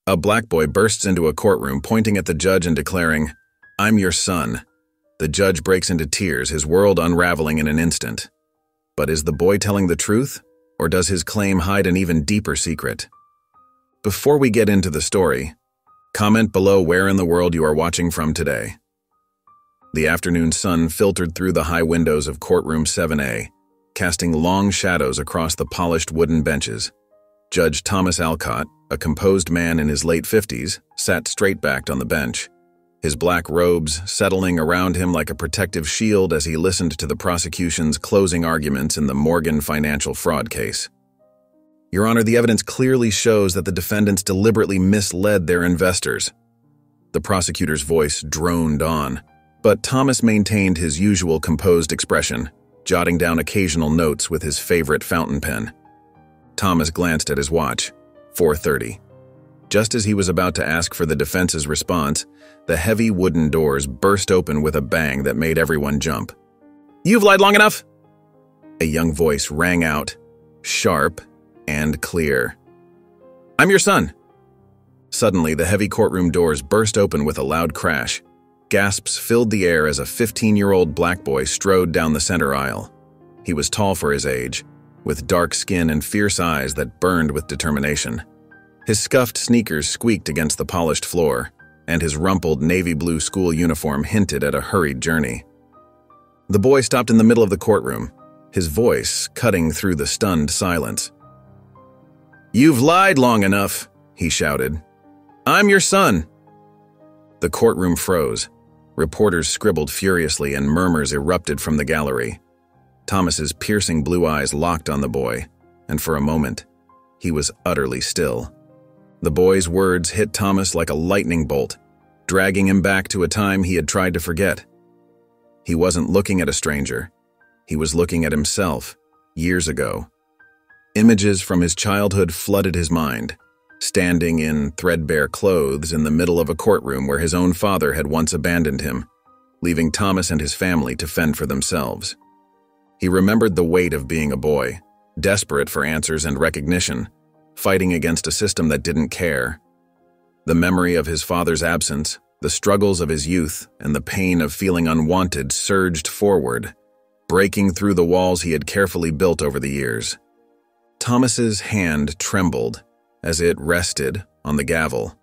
A black boy bursts into a courtroom, pointing at the judge and declaring, "I'm your son." The judge breaks into tears, his world unraveling in an instant. But is the boy telling the truth, or does his claim hide an even deeper secret? Before we get into the story, comment below where in the world you are watching from today. The afternoon sun filtered through the high windows of courtroom 7A, casting long shadows across the polished wooden benches. Judge Thomas Alcott, a composed man in his late 50s, sat straight-backed on the bench, his black robes settling around him like a protective shield as he listened to the prosecution's closing arguments in the Morgan financial fraud case. Your Honor, the evidence clearly shows that the defendants deliberately misled their investors. The prosecutor's voice droned on, but Thomas maintained his usual composed expression, jotting down occasional notes with his favorite fountain pen. Thomas glanced at his watch, 4:30. Just as he was about to ask for the defense's response, the heavy wooden doors burst open with a bang that made everyone jump. "You've lied long enough!" A young voice rang out, sharp and clear. "I'm your son!" Suddenly, the heavy courtroom doors burst open with a loud crash. Gasps filled the air as a 15-year-old black boy strode down the center aisle. He was tall for his age, with dark skin and fierce eyes that burned with determination. His scuffed sneakers squeaked against the polished floor, and his rumpled navy blue school uniform hinted at a hurried journey. The boy stopped in the middle of the courtroom, his voice cutting through the stunned silence. "You've lied long enough," he shouted. "I'm your son." The courtroom froze. Reporters scribbled furiously and murmurs erupted from the gallery. Thomas's piercing blue eyes locked on the boy, and for a moment, he was utterly still. The boy's words hit Thomas like a lightning bolt, dragging him back to a time he had tried to forget. He wasn't looking at a stranger. He was looking at himself, years ago. Images from his childhood flooded his mind, standing in threadbare clothes in the middle of a courtroom where his own father had once abandoned him, leaving Thomas and his family to fend for themselves. He remembered the weight of being a boy, desperate for answers and recognition, fighting against a system that didn't care. The memory of his father's absence, the struggles of his youth, and the pain of feeling unwanted surged forward, breaking through the walls he had carefully built over the years. Thomas's hand trembled as it rested on the gavel.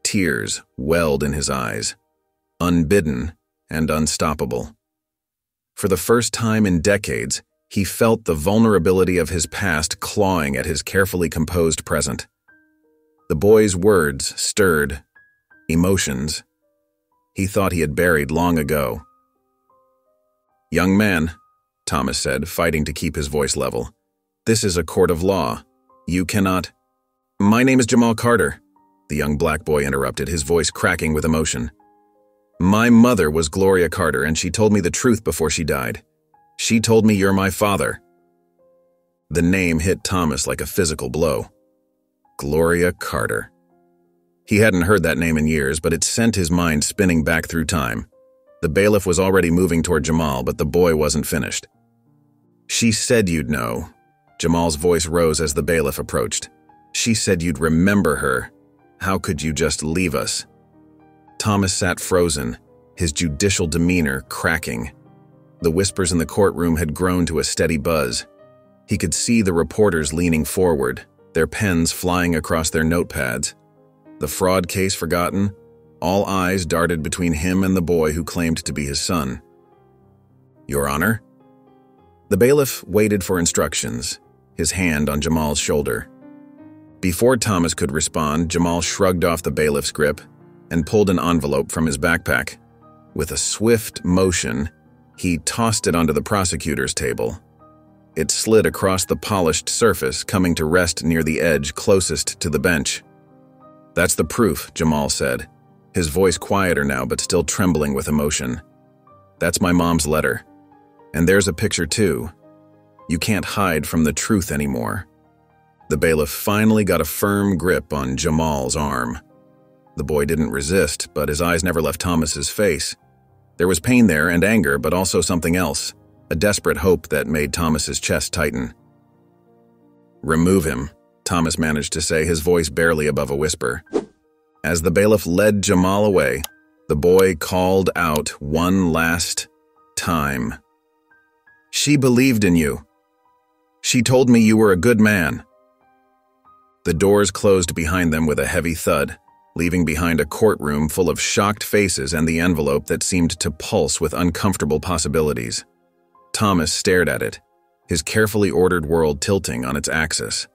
Tears welled in his eyes, unbidden and unstoppable. For the first time in decades, he felt the vulnerability of his past clawing at his carefully composed present. The boy's words stirred emotions he thought he had buried long ago. "Young man," Thomas said, fighting to keep his voice level, "this is a court of law. You cannot—" "My name is Jamal Carter," the young black boy interrupted, his voice cracking with emotion. "My mother was Gloria Carter, and she told me the truth before she died. She told me you're my father." The name hit Thomas like a physical blow. Gloria Carter. He hadn't heard that name in years, but it sent his mind spinning back through time. The bailiff was already moving toward Jamal, but the boy wasn't finished. "She said you'd know." Jamal's voice rose as the bailiff approached. "She said you'd remember her. How could you just leave us?" Thomas sat frozen, his judicial demeanor cracking. The whispers in the courtroom had grown to a steady buzz. He could see the reporters leaning forward, their pens flying across their notepads. The fraud case forgotten, all eyes darted between him and the boy who claimed to be his son. "Your Honor?" The bailiff waited for instructions, his hand on Jamal's shoulder. Before Thomas could respond, Jamal shrugged off the bailiff's grip and pulled an envelope from his backpack. With a swift motion, he tossed it onto the prosecutor's table. It slid across the polished surface, coming to rest near the edge closest to the bench. "That's the proof," Jamal said, his voice quieter now but still trembling with emotion. "That's my mom's letter. And there's a picture too. You can't hide from the truth anymore." The bailiff finally got a firm grip on Jamal's arm. The boy didn't resist, but his eyes never left Thomas's face. There was pain there and anger, but also something else, a desperate hope that made Thomas's chest tighten. "Remove him," Thomas managed to say, his voice barely above a whisper. As the bailiff led Jamal away, the boy called out one last time. "She believed in you. She told me you were a good man." The doors closed behind them with a heavy thud, leaving behind a courtroom full of shocked faces and the envelope that seemed to pulse with uncomfortable possibilities. Thomas stared at it, his carefully ordered world tilting on its axis.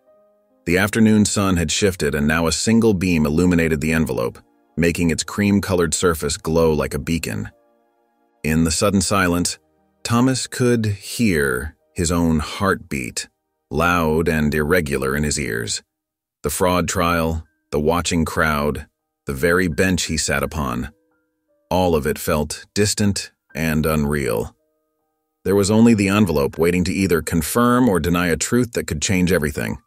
The afternoon sun had shifted, and now a single beam illuminated the envelope, making its cream-colored surface glow like a beacon. In the sudden silence, Thomas could hear his own heartbeat, loud and irregular in his ears. The fraud trial, the watching crowd, the very bench he sat upon. All of it felt distant and unreal. There was only the envelope waiting to either confirm or deny a truth that could change everything.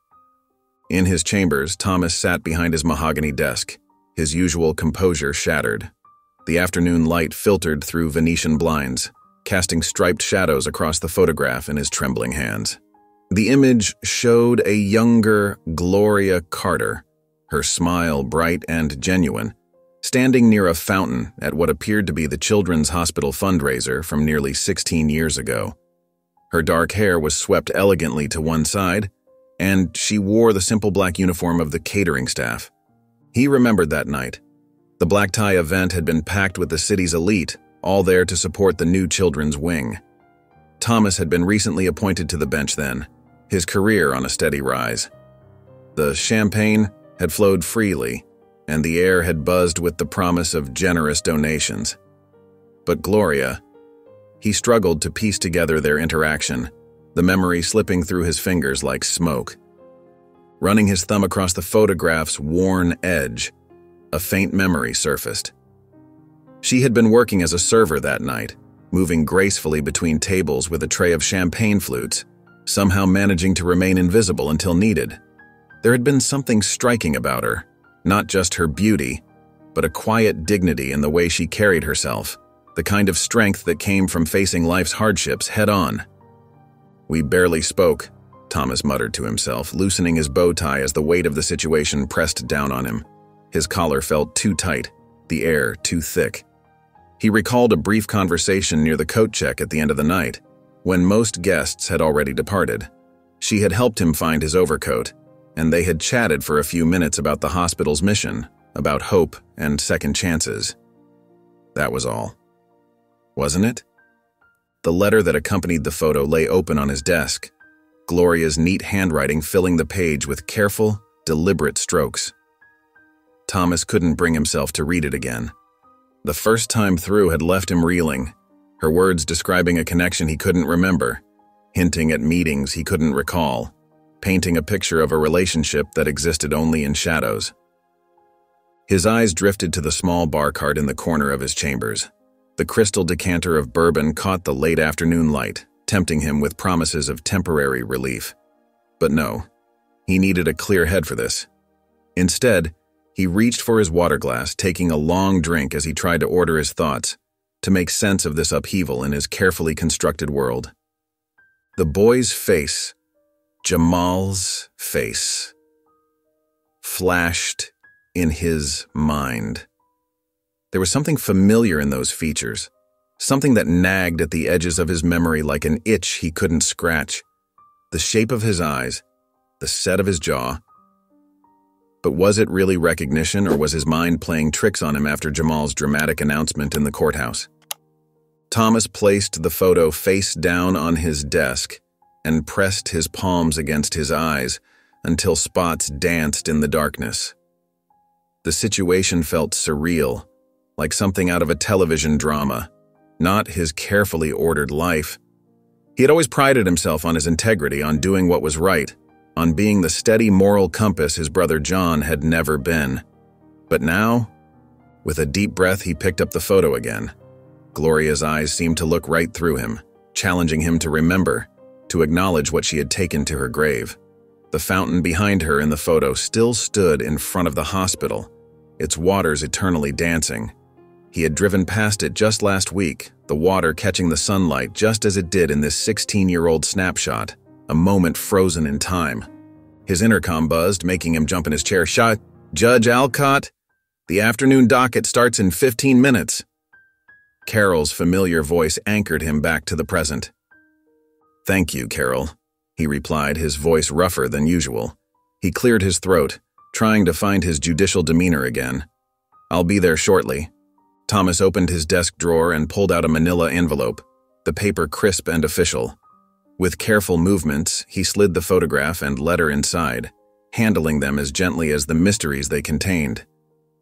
In his chambers, Thomas sat behind his mahogany desk, his usual composure shattered. The afternoon light filtered through Venetian blinds, casting striped shadows across the photograph in his trembling hands. The image showed a younger Gloria Carter, her smile bright and genuine, standing near a fountain at what appeared to be the Children's Hospital fundraiser from nearly 16 years ago. Her dark hair was swept elegantly to one side, and she wore the simple black uniform of the catering staff. He remembered that night. The black tie event had been packed with the city's elite, all there to support the new children's wing. Thomas had been recently appointed to the bench then, his career on a steady rise. The champagne had flowed freely, and the air had buzzed with the promise of generous donations. But Gloria, he struggled to piece together their interaction, the memory slipping through his fingers like smoke. Running his thumb across the photograph's worn edge, a faint memory surfaced. She had been working as a server that night, moving gracefully between tables with a tray of champagne flutes, somehow managing to remain invisible until needed. There had been something striking about her, not just her beauty, but a quiet dignity in the way she carried herself, the kind of strength that came from facing life's hardships head-on. "We barely spoke," Thomas muttered to himself, loosening his bow tie as the weight of the situation pressed down on him. His collar felt too tight, the air too thick. He recalled a brief conversation near the coat check at the end of the night, when most guests had already departed. She had helped him find his overcoat, and they had chatted for a few minutes about the hospital's mission, about hope and second chances. That was all. Wasn't it? The letter that accompanied the photo lay open on his desk, Gloria's neat handwriting filling the page with careful, deliberate strokes. Thomas couldn't bring himself to read it again. The first time through had left him reeling, her words describing a connection he couldn't remember, hinting at meetings he couldn't recall, painting a picture of a relationship that existed only in shadows. His eyes drifted to the small bar cart in the corner of his chambers. The crystal decanter of bourbon caught the late afternoon light, tempting him with promises of temporary relief. But no, he needed a clear head for this. Instead, he reached for his water glass, taking a long drink as he tried to order his thoughts, to make sense of this upheaval in his carefully constructed world. The boy's face, Jamal's face, flashed in his mind. There was something familiar in those features, something that nagged at the edges of his memory like an itch he couldn't scratch. The shape of his eyes, the set of his jaw. But was it really recognition, or was his mind playing tricks on him after Jamal's dramatic announcement in the courthouse? Thomas placed the photo face down on his desk and pressed his palms against his eyes until spots danced in the darkness. The situation felt surreal, like something out of a television drama, not his carefully ordered life. He had always prided himself on his integrity, on doing what was right, on being the steady moral compass his brother John had never been. But now, with a deep breath, he picked up the photo again. Gloria's eyes seemed to look right through him, challenging him to remember, to acknowledge what she had taken to her grave. The fountain behind her in the photo still stood in front of the hospital, its waters eternally dancing. He had driven past it just last week, the water catching the sunlight just as it did in this 16-year-old snapshot, a moment frozen in time. His intercom buzzed, making him jump in his chair. "Shut, Judge Alcott, the afternoon docket starts in 15 minutes. Carol's familiar voice anchored him back to the present. "Thank you, Carol," he replied, his voice rougher than usual. He cleared his throat, trying to find his judicial demeanor again. "I'll be there shortly." Thomas opened his desk drawer and pulled out a manila envelope, the paper crisp and official. With careful movements, he slid the photograph and letter inside, handling them as gently as the mysteries they contained.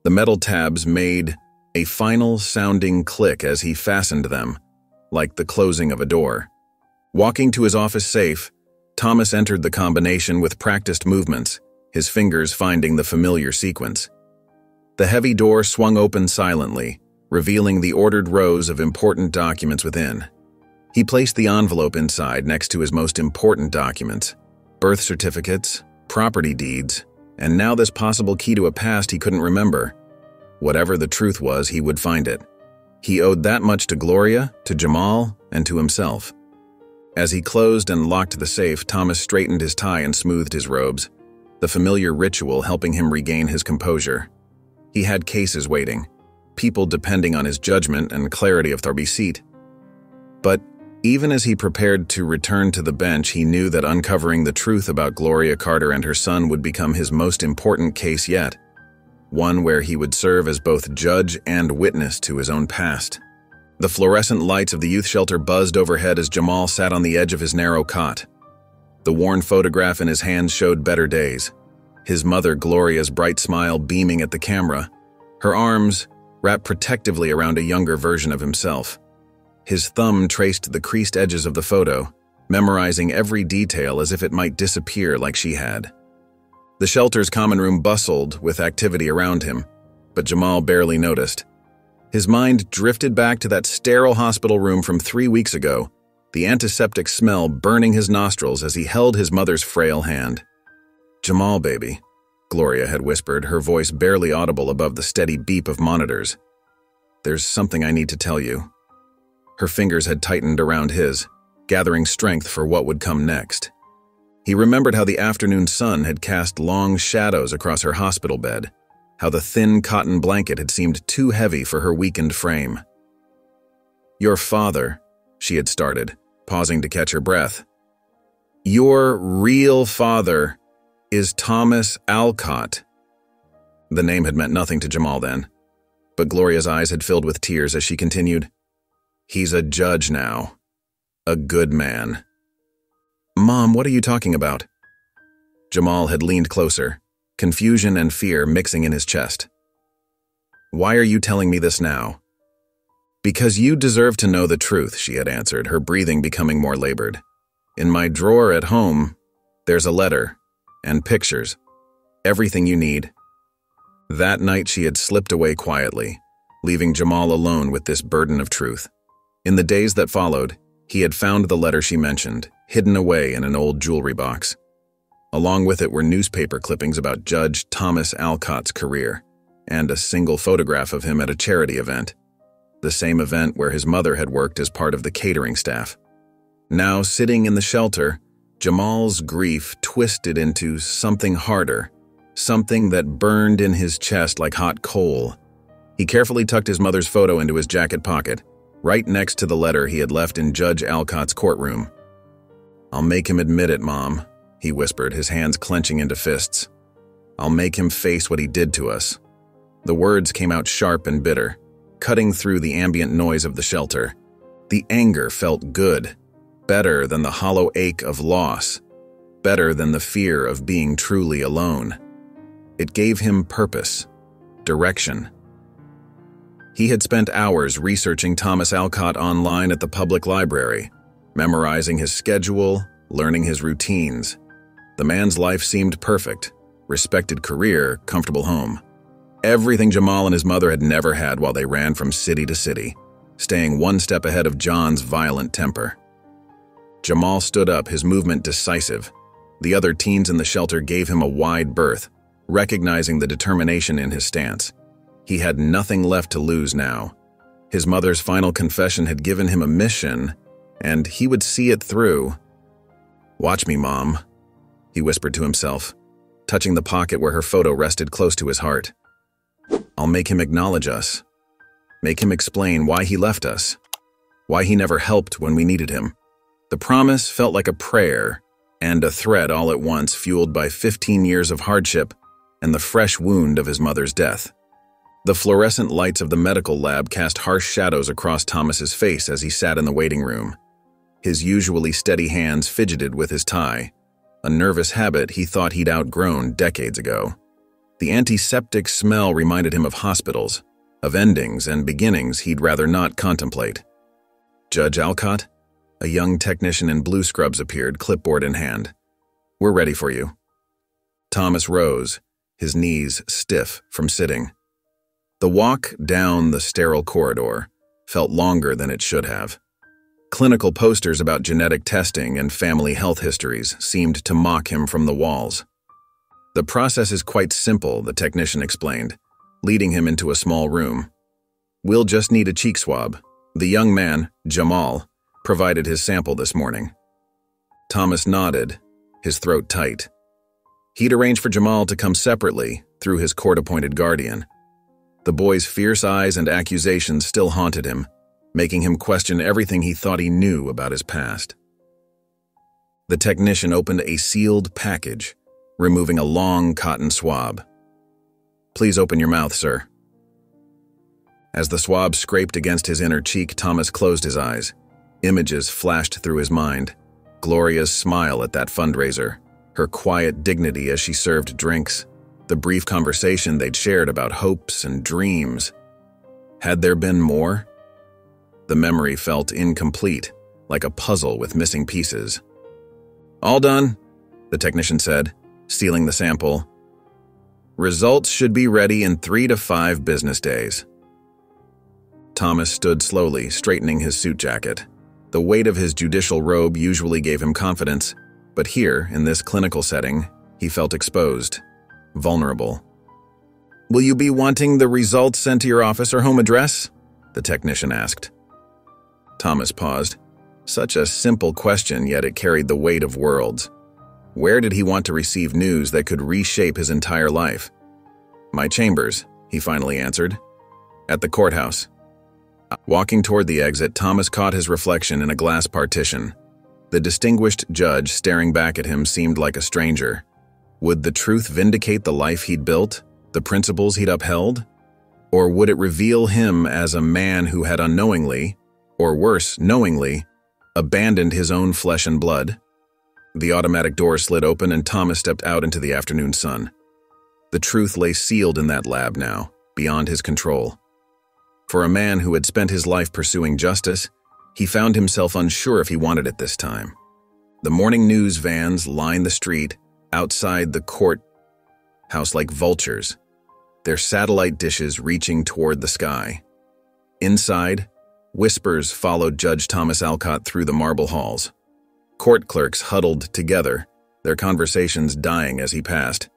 The metal tabs made a final sounding click as he fastened them, like the closing of a door. Walking to his office safe, Thomas entered the combination with practiced movements, his fingers finding the familiar sequence. The heavy door swung open silently, revealing the ordered rows of important documents within. He placed the envelope inside next to his most important documents: birth certificates, property deeds, and now this possible key to a past he couldn't remember. Whatever the truth was, he would find it. He owed that much to Gloria, to Jamal, and to himself. As he closed and locked the safe, Thomas straightened his tie and smoothed his robes, the familiar ritual helping him regain his composure. He had cases waiting, people depending on his judgment and clarity of their seat. But even as he prepared to return to the bench, he knew that uncovering the truth about Gloria Carter and her son would become his most important case yet, one where he would serve as both judge and witness to his own past. The fluorescent lights of the youth shelter buzzed overhead as Jamal sat on the edge of his narrow cot. The worn photograph in his hands showed better days, his mother Gloria's bright smile beaming at the camera, her arms wrapped protectively around a younger version of himself. His thumb traced the creased edges of the photo, memorizing every detail as if it might disappear like she had. The shelter's common room bustled with activity around him, but Jamal barely noticed. His mind drifted back to that sterile hospital room from 3 weeks ago, the antiseptic smell burning his nostrils as he held his mother's frail hand. "Jamal, baby," Gloria had whispered, her voice barely audible above the steady beep of monitors. "There's something I need to tell you." Her fingers had tightened around his, gathering strength for what would come next. He remembered how the afternoon sun had cast long shadows across her hospital bed, how the thin cotton blanket had seemed too heavy for her weakened frame. "Your father," she had started, pausing to catch her breath. "Your real father is Thomas Alcott." The name had meant nothing to Jamal then, but Gloria's eyes had filled with tears as she continued, "He's a judge now. A good man." "Mom, what are you talking about?" Jamal had leaned closer, confusion and fear mixing in his chest. "Why are you telling me this now?" "Because you deserve to know the truth," she had answered, her breathing becoming more labored. "In my drawer at home, there's a letter and pictures. Everything you need." That night she had slipped away quietly, leaving Jamal alone with this burden of truth. In the days that followed, he had found the letter she mentioned, hidden away in an old jewelry box. Along with it were newspaper clippings about Judge Thomas Alcott's career, and a single photograph of him at a charity event, the same event where his mother had worked as part of the catering staff. Now, sitting in the shelter, Jamal's grief twisted into something harder, something that burned in his chest like hot coal. He carefully tucked his mother's photo into his jacket pocket, right next to the letter he had left in Judge Alcott's courtroom. "I'll make him admit it, Mom," he whispered, his hands clenching into fists. "I'll make him face what he did to us." The words came out sharp and bitter, cutting through the ambient noise of the shelter. The anger felt good, better than the hollow ache of loss, better than the fear of being truly alone. It gave him purpose, direction. He had spent hours researching Thomas Alcott online at the public library, memorizing his schedule, learning his routines. The man's life seemed perfect: respected career, comfortable home. Everything Jamal and his mother had never had while they ran from city to city, staying one step ahead of John's violent temper. Jamal stood up, his movement decisive. The other teens in the shelter gave him a wide berth, recognizing the determination in his stance. He had nothing left to lose now. His mother's final confession had given him a mission, and he would see it through. "Watch me, Mom." he whispered to himself, touching the pocket where her photo rested close to his heart. I'll make him acknowledge us. Make him explain why he left us. Why he never helped when we needed him. The promise felt like a prayer and a threat all at once, fueled by 15 years of hardship and the fresh wound of his mother's death. The fluorescent lights of the medical lab cast harsh shadows across Thomas's face as he sat in the waiting room. His usually steady hands fidgeted with his tie, a nervous habit he thought he'd outgrown decades ago. The antiseptic smell reminded him of hospitals, of endings and beginnings he'd rather not contemplate. Judge Alcott? A young technician in blue scrubs appeared, clipboard in hand. We're ready for you. Thomas rose, his knees stiff from sitting. The walk down the sterile corridor felt longer than it should have. Clinical posters about genetic testing and family health histories seemed to mock him from the walls. The process is quite simple, the technician explained, leading him into a small room. We'll just need a cheek swab. The young man, Jamal, provided his sample this morning. Thomas nodded, his throat tight. He'd arranged for Jamal to come separately through his court-appointed guardian. The boy's fierce eyes and accusations still haunted him, making him question everything he thought he knew about his past. The technician opened a sealed package, removing a long cotton swab. Please open your mouth, sir. As the swab scraped against his inner cheek, Thomas closed his eyes. Images flashed through his mind. Gloria's smile at that fundraiser, her quiet dignity as she served drinks, the brief conversation they'd shared about hopes and dreams. Had there been more? The memory felt incomplete, like a puzzle with missing pieces. All done, the technician said, sealing the sample. Results should be ready in 3 to 5 business days. Thomas stood slowly, straightening his suit jacket. The weight of his judicial robe usually gave him confidence, but here, in this clinical setting, he felt exposed, vulnerable. Will you be wanting the results sent to your office or home address? The technician asked. Thomas paused. Such a simple question, yet it carried the weight of worlds. Where did he want to receive news that could reshape his entire life? My chambers, he finally answered. At the courthouse. Walking toward the exit, Thomas caught his reflection in a glass partition. The distinguished judge staring back at him seemed like a stranger. Would the truth vindicate the life he'd built, the principles he'd upheld? Or would it reveal him as a man who had unknowingly, or worse, knowingly, abandoned his own flesh and blood? The automatic door slid open and Thomas stepped out into the afternoon sun. The truth lay sealed in that lab now, beyond his control. For a man who had spent his life pursuing justice, he found himself unsure if he wanted it this time. The morning news vans lined the street outside the courthouse like vultures, their satellite dishes reaching toward the sky. Inside, whispers followed Judge Thomas Alcott through the marble halls. Court clerks huddled together, their conversations dying as he passed.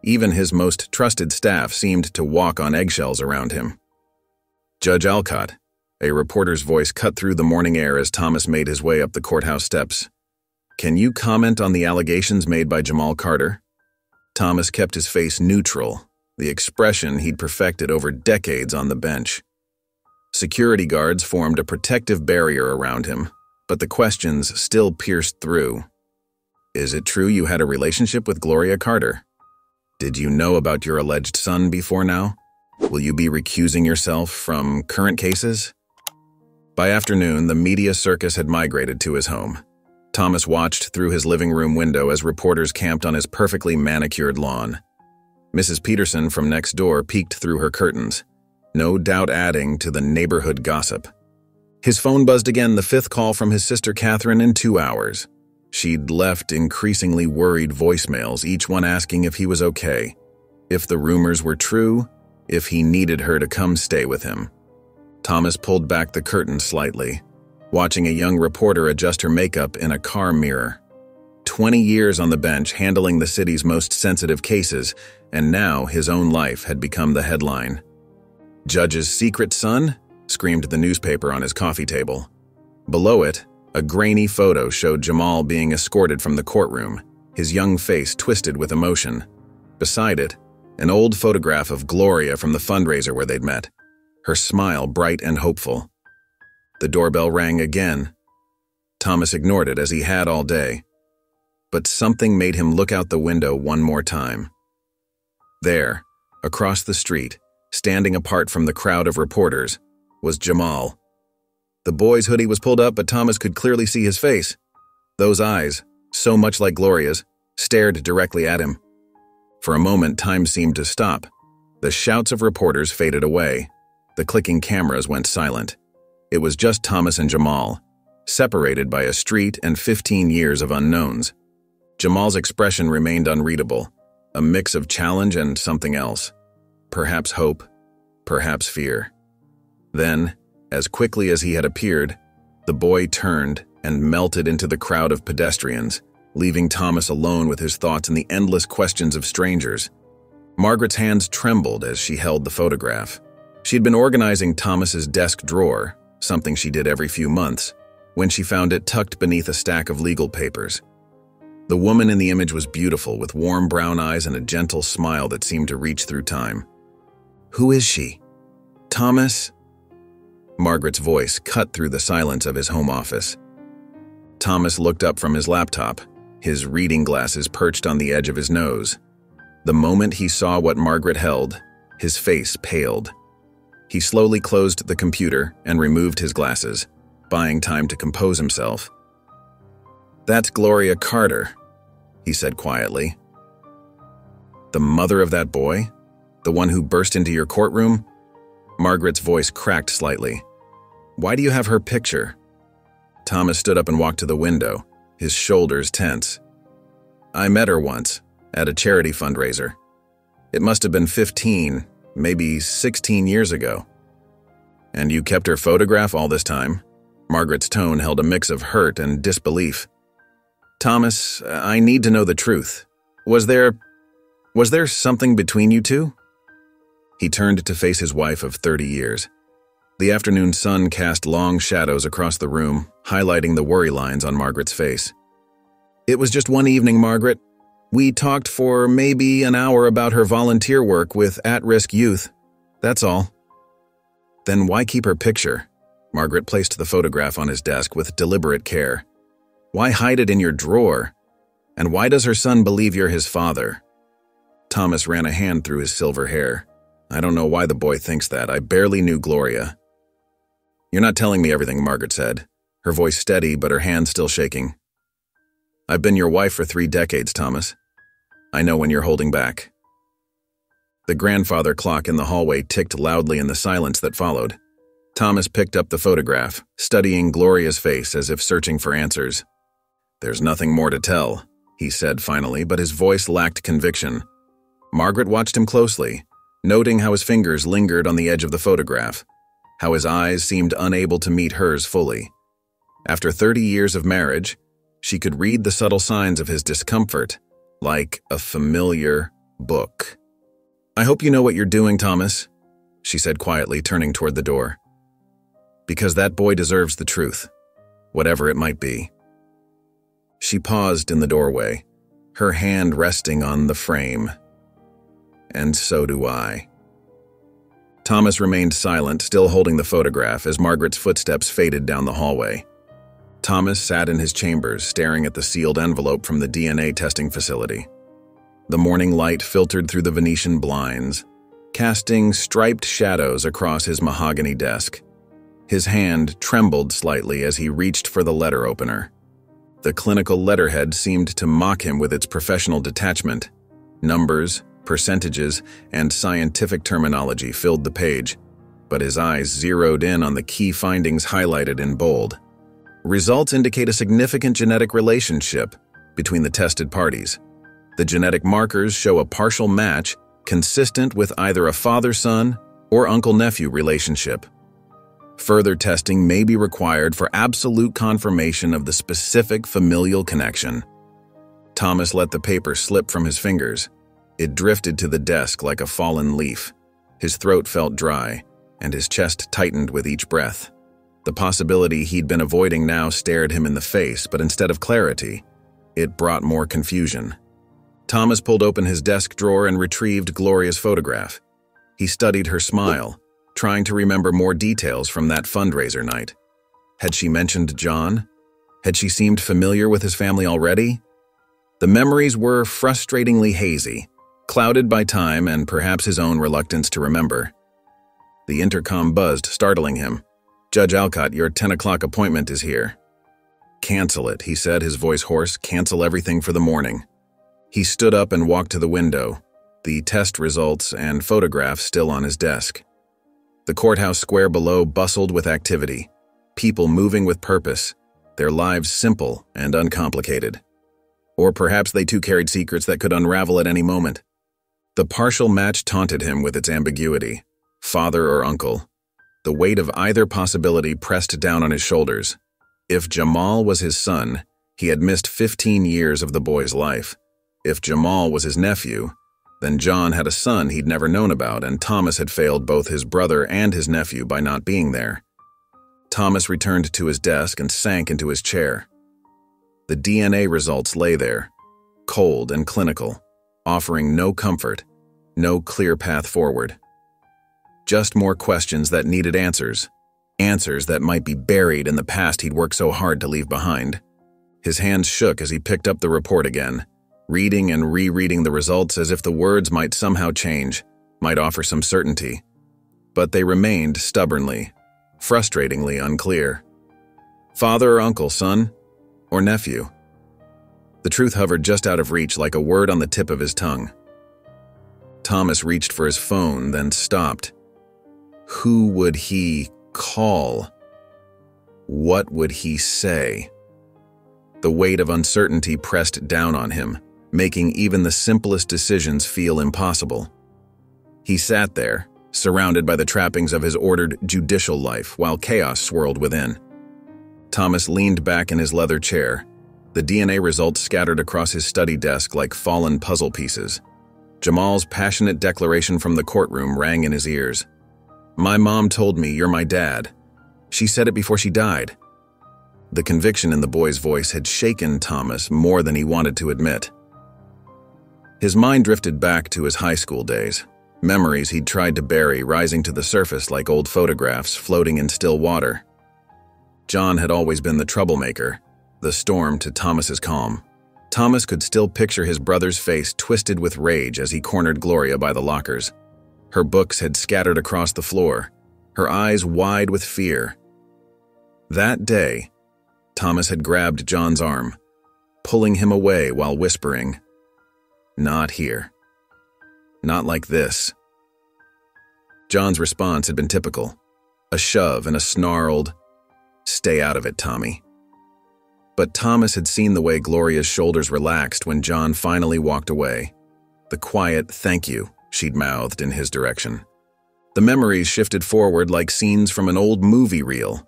Even his most trusted staff seemed to walk on eggshells around him. Judge Alcott, a reporter's voice cut through the morning air as Thomas made his way up the courthouse steps. Can you comment on the allegations made by Jamal Carter? Thomas kept his face neutral, the expression he'd perfected over decades on the bench. Security guards formed a protective barrier around him, but the questions still pierced through. Is it true you had a relationship with Gloria Carter? Did you know about your alleged son before now? Will you be recusing yourself from current cases? By afternoon, the media circus had migrated to his home. Thomas watched through his living room window as reporters camped on his perfectly manicured lawn. Mrs. Peterson from next door peeked through her curtains, no doubt adding to the neighborhood gossip. His phone buzzed again, the 5th call from his sister Catherine in 2 hours. She'd left increasingly worried voicemails, each one asking if he was okay, if the rumors were true, if he needed her to come stay with him. Thomas pulled back the curtain slightly, watching a young reporter adjust her makeup in a car mirror. 20 years on the bench handling the city's most sensitive cases, and now his own life had become the headline. Judge's secret son? Screamed the newspaper on his coffee table. Below it, a grainy photo showed Jamal being escorted from the courtroom, his young face twisted with emotion. Beside it, an old photograph of Gloria from the fundraiser where they'd met, her smile bright and hopeful. The doorbell rang again. Thomas ignored it as he had all day. But something made him look out the window one more time. There, across the street, standing apart from the crowd of reporters, was Jamal. The boy's hoodie was pulled up, but Thomas could clearly see his face. Those eyes, so much like Gloria's, stared directly at him. For a moment, time seemed to stop. The shouts of reporters faded away. The clicking cameras went silent. It was just Thomas and Jamal, separated by a street and 15 years of unknowns. Jamal's expression remained unreadable, a mix of challenge and something else. Perhaps hope, perhaps fear. Then, as quickly as he had appeared, the boy turned and melted into the crowd of pedestrians, leaving Thomas alone with his thoughts and the endless questions of strangers. Margaret's hands trembled as she held the photograph. She'd been organizing Thomas's desk drawer, something she did every few months, when she found it tucked beneath a stack of legal papers. The woman in the image was beautiful, with warm brown eyes and a gentle smile that seemed to reach through time. "Who is she? Thomas?" Margaret's voice cut through the silence of his home office. Thomas looked up from his laptop, his reading glasses perched on the edge of his nose. The moment he saw what Margaret held, his face paled. He slowly closed the computer and removed his glasses, buying time to compose himself. "That's Gloria Carter," he said quietly. "The mother of that boy? The one who burst into your courtroom?" Margaret's voice cracked slightly. "Why do you have her picture?" Thomas stood up and walked to the window, his shoulders tense. "I met her once, at a charity fundraiser. It must have been 15, maybe 16 years ago." "And you kept her photograph all this time?" Margaret's tone held a mix of hurt and disbelief. "Thomas, I need to know the truth. Was there something between you two?" He turned to face his wife of 30 years. The afternoon sun cast long shadows across the room, highlighting the worry lines on Margaret's face. "It was just one evening, Margaret. We talked for maybe an hour about her volunteer work with at-risk youth. That's all." "Then why keep her picture?" Margaret placed the photograph on his desk with deliberate care. "Why hide it in your drawer? And why does her son believe you're his father?" Thomas ran a hand through his silver hair. "I don't know why the boy thinks that. I barely knew Gloria." "You're not telling me everything," Margaret said, her voice steady but her hand still shaking. "I've been your wife for 3 decades, Thomas. I know when you're holding back." The grandfather clock in the hallway ticked loudly in the silence that followed. Thomas picked up the photograph, studying Gloria's face as if searching for answers. "There's nothing more to tell," he said finally, but his voice lacked conviction. Margaret watched him closely, noting how his fingers lingered on the edge of the photograph, how his eyes seemed unable to meet hers fully. After 30 years of marriage, she could read the subtle signs of his discomfort, like a familiar book. "I hope you know what you're doing, Thomas," she said quietly, turning toward the door. "Because that boy deserves the truth, whatever it might be." She paused in the doorway, her hand resting on the frame. "And so do I." Thomas remained silent, still holding the photograph as Margaret's footsteps faded down the hallway. Thomas sat in his chambers, staring at the sealed envelope from the DNA testing facility. The morning light filtered through the Venetian blinds, casting striped shadows across his mahogany desk. His hand trembled slightly as he reached for the letter opener. The clinical letterhead seemed to mock him with its professional detachment. Numbers, percentages, and scientific terminology filled the page, but his eyes zeroed in on the key findings highlighted in bold. Results indicate a significant genetic relationship between the tested parties. The genetic markers show a partial match consistent with either a father-son or uncle-nephew relationship. Further testing may be required for absolute confirmation of the specific familial connection. Thomas let the paper slip from his fingers. It drifted to the desk like a fallen leaf. His throat felt dry, and his chest tightened with each breath. The possibility he'd been avoiding now stared him in the face, but instead of clarity, It brought more confusion. Thomas pulled open his desk drawer and retrieved Gloria's photograph. He studied her smile, trying to remember more details from that fundraiser night. Had she mentioned John? Had she seemed familiar with his family already? The memories were frustratingly hazy, clouded by time and perhaps his own reluctance to remember. The intercom buzzed, startling him. "Judge Alcott, your 10 o'clock appointment is here." "Cancel it," he said, his voice hoarse. "Cancel everything for the morning." He stood up and walked to the window, the test results and photographs still on his desk. The courthouse square below bustled with activity, people moving with purpose, their lives simple and uncomplicated. Or perhaps they too carried secrets that could unravel at any moment. The partial match taunted him with its ambiguity. Father or uncle. The weight of either possibility pressed down on his shoulders. If Jamal was his son, he had missed 15 years of the boy's life. If Jamal was his nephew, then John had a son he'd never known about, and Thomas had failed both his brother and his nephew by not being there. Thomas returned to his desk and sank into his chair. The DNA results lay there, cold and clinical, offering no comfort, no clear path forward. Just more questions that needed answers, answers that might be buried in the past he'd worked so hard to leave behind. His hands shook as he picked up the report again, reading and rereading the results as if the words might somehow change, might offer some certainty. But they remained stubbornly, frustratingly unclear. Father or uncle, son, or nephew? The truth hovered just out of reach like a word on the tip of his tongue. Thomas reached for his phone, then stopped. Who would he call? What would he say? The weight of uncertainty pressed down on him, making even the simplest decisions feel impossible. He sat there, surrounded by the trappings of his ordered judicial life, while chaos swirled within. Thomas leaned back in his leather chair, the DNA results scattered across his study desk like fallen puzzle pieces. Jamal's passionate declaration from the courtroom rang in his ears. "My mom told me you're my dad. She said it before she died." The conviction in the boy's voice had shaken Thomas more than he wanted to admit. His mind drifted back to his high school days, memories he'd tried to bury rising to the surface like old photographs floating in still water. John had always been the troublemaker, the storm to Thomas's calm. Thomas could still picture his brother's face twisted with rage as he cornered Gloria by the lockers. Her books had scattered across the floor, her eyes wide with fear. That day, Thomas had grabbed John's arm, pulling him away while whispering, "Not here. Not like this." John's response had been typical, a shove and a snarled, "Stay out of it, Tommy." But Thomas had seen the way Gloria's shoulders relaxed when John finally walked away, the quiet "thank you" she'd mouthed in his direction. The memories shifted forward like scenes from an old movie reel.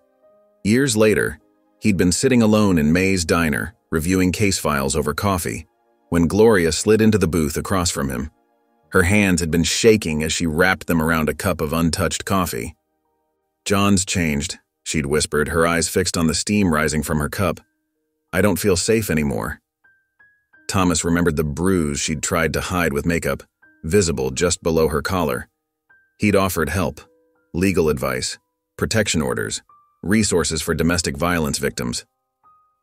Years later, he'd been sitting alone in May's diner, reviewing case files over coffee, when Gloria slid into the booth across from him. Her hands had been shaking as she wrapped them around a cup of untouched coffee. "John's changed," she'd whispered, her eyes fixed on the steam rising from her cup. "I don't feel safe anymore." Thomas remembered the bruise she'd tried to hide with makeup, visible just below her collar. He'd offered help, legal advice, protection orders, resources for domestic violence victims.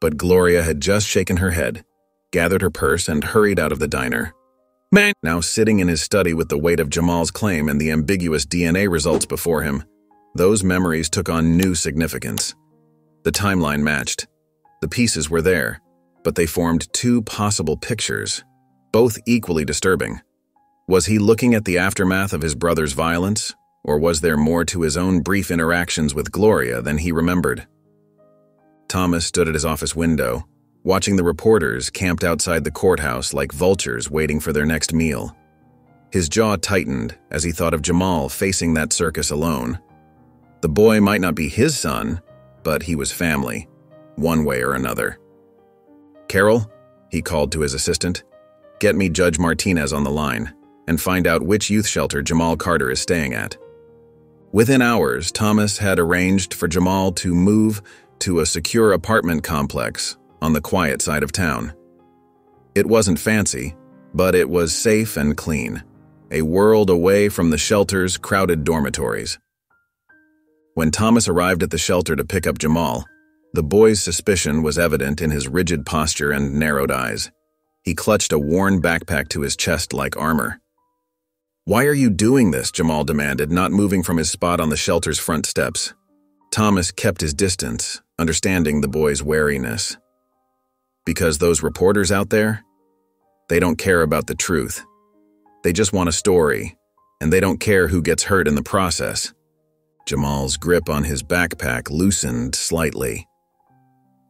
But Gloria had just shaken her head, gathered her purse, and hurried out of the diner. Man, now sitting in his study with the weight of Jamal's claim and the ambiguous DNA results before him, those memories took on new significance. The timeline matched. The pieces were there, but they formed two possible pictures, both equally disturbing. Was he looking at the aftermath of his brother's violence, or was there more to his own brief interactions with Gloria than he remembered? Thomas stood at his office window, watching the reporters camped outside the courthouse like vultures waiting for their next meal. His jaw tightened as he thought of Jamal facing that circus alone. The boy might not be his son, but he was family, one way or another. "Carol," he called to his assistant, "get me Judge Martinez on the line and find out which youth shelter Jamal Carter is staying at." Within hours, Thomas had arranged for Jamal to move to a secure apartment complex on the quiet side of town. It wasn't fancy, but it was safe and clean, a world away from the shelter's crowded dormitories. When Thomas arrived at the shelter to pick up Jamal, the boy's suspicion was evident in his rigid posture and narrowed eyes. He clutched a worn backpack to his chest like armor. "Why are you doing this?" Jamal demanded, not moving from his spot on the shelter's front steps. Thomas kept his distance, understanding the boy's wariness. "Because those reporters out there, they don't care about the truth. They just want a story, and they don't care who gets hurt in the process." Jamal's grip on his backpack loosened slightly.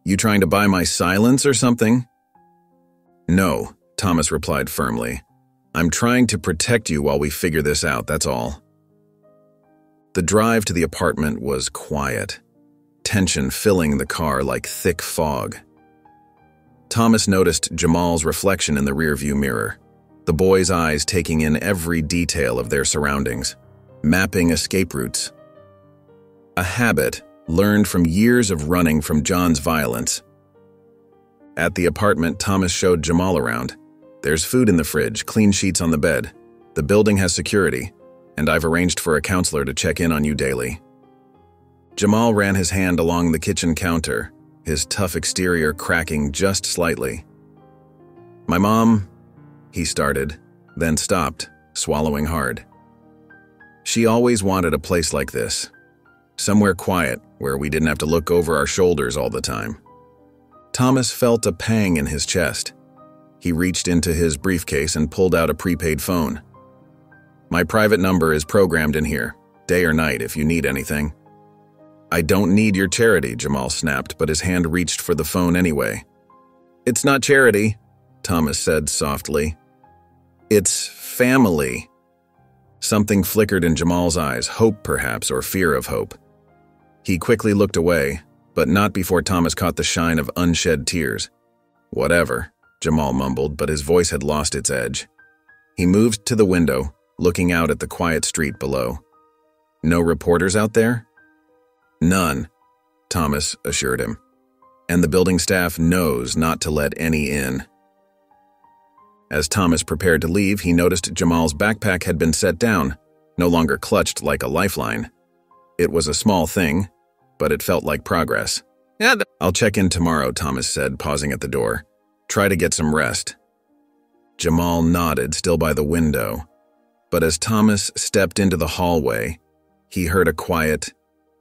"You trying to buy my silence or something?" "No," Thomas replied firmly. "I'm trying to protect you while we figure this out, that's all." The drive to the apartment was quiet, tension filling the car like thick fog. Thomas noticed Jamal's reflection in the rearview mirror, the boy's eyes taking in every detail of their surroundings, mapping escape routes. A habit learned from years of running from John's violence. At the apartment, Thomas showed Jamal around. "There's food in the fridge, clean sheets on the bed. The building has security, and I've arranged for a counselor to check in on you daily." Jamal ran his hand along the kitchen counter, his tough exterior cracking just slightly. "My mom," he started, then stopped, swallowing hard. "She always wanted a place like this. Somewhere quiet, where we didn't have to look over our shoulders all the time." Thomas felt a pang in his chest. He reached into his briefcase and pulled out a prepaid phone. "My private number is programmed in here, day or night if you need anything." "I don't need your charity," Jamal snapped, but his hand reached for the phone anyway. "It's not charity," Thomas said softly. "It's family." Something flickered in Jamal's eyes, hope perhaps, or fear of hope. He quickly looked away, but not before Thomas caught the shine of unshed tears. "Whatever," Jamal mumbled, but his voice had lost its edge. He moved to the window, looking out at the quiet street below. "No reporters out there?" "None," Thomas assured him. "And the building staff knows not to let any in." As Thomas prepared to leave, he noticed Jamal's backpack had been set down, no longer clutched like a lifeline. It was a small thing, but it felt like progress. "I'll check in tomorrow," Thomas said, pausing at the door. "Try to get some rest." Jamal nodded, still by the window. But as Thomas stepped into the hallway, he heard a quiet,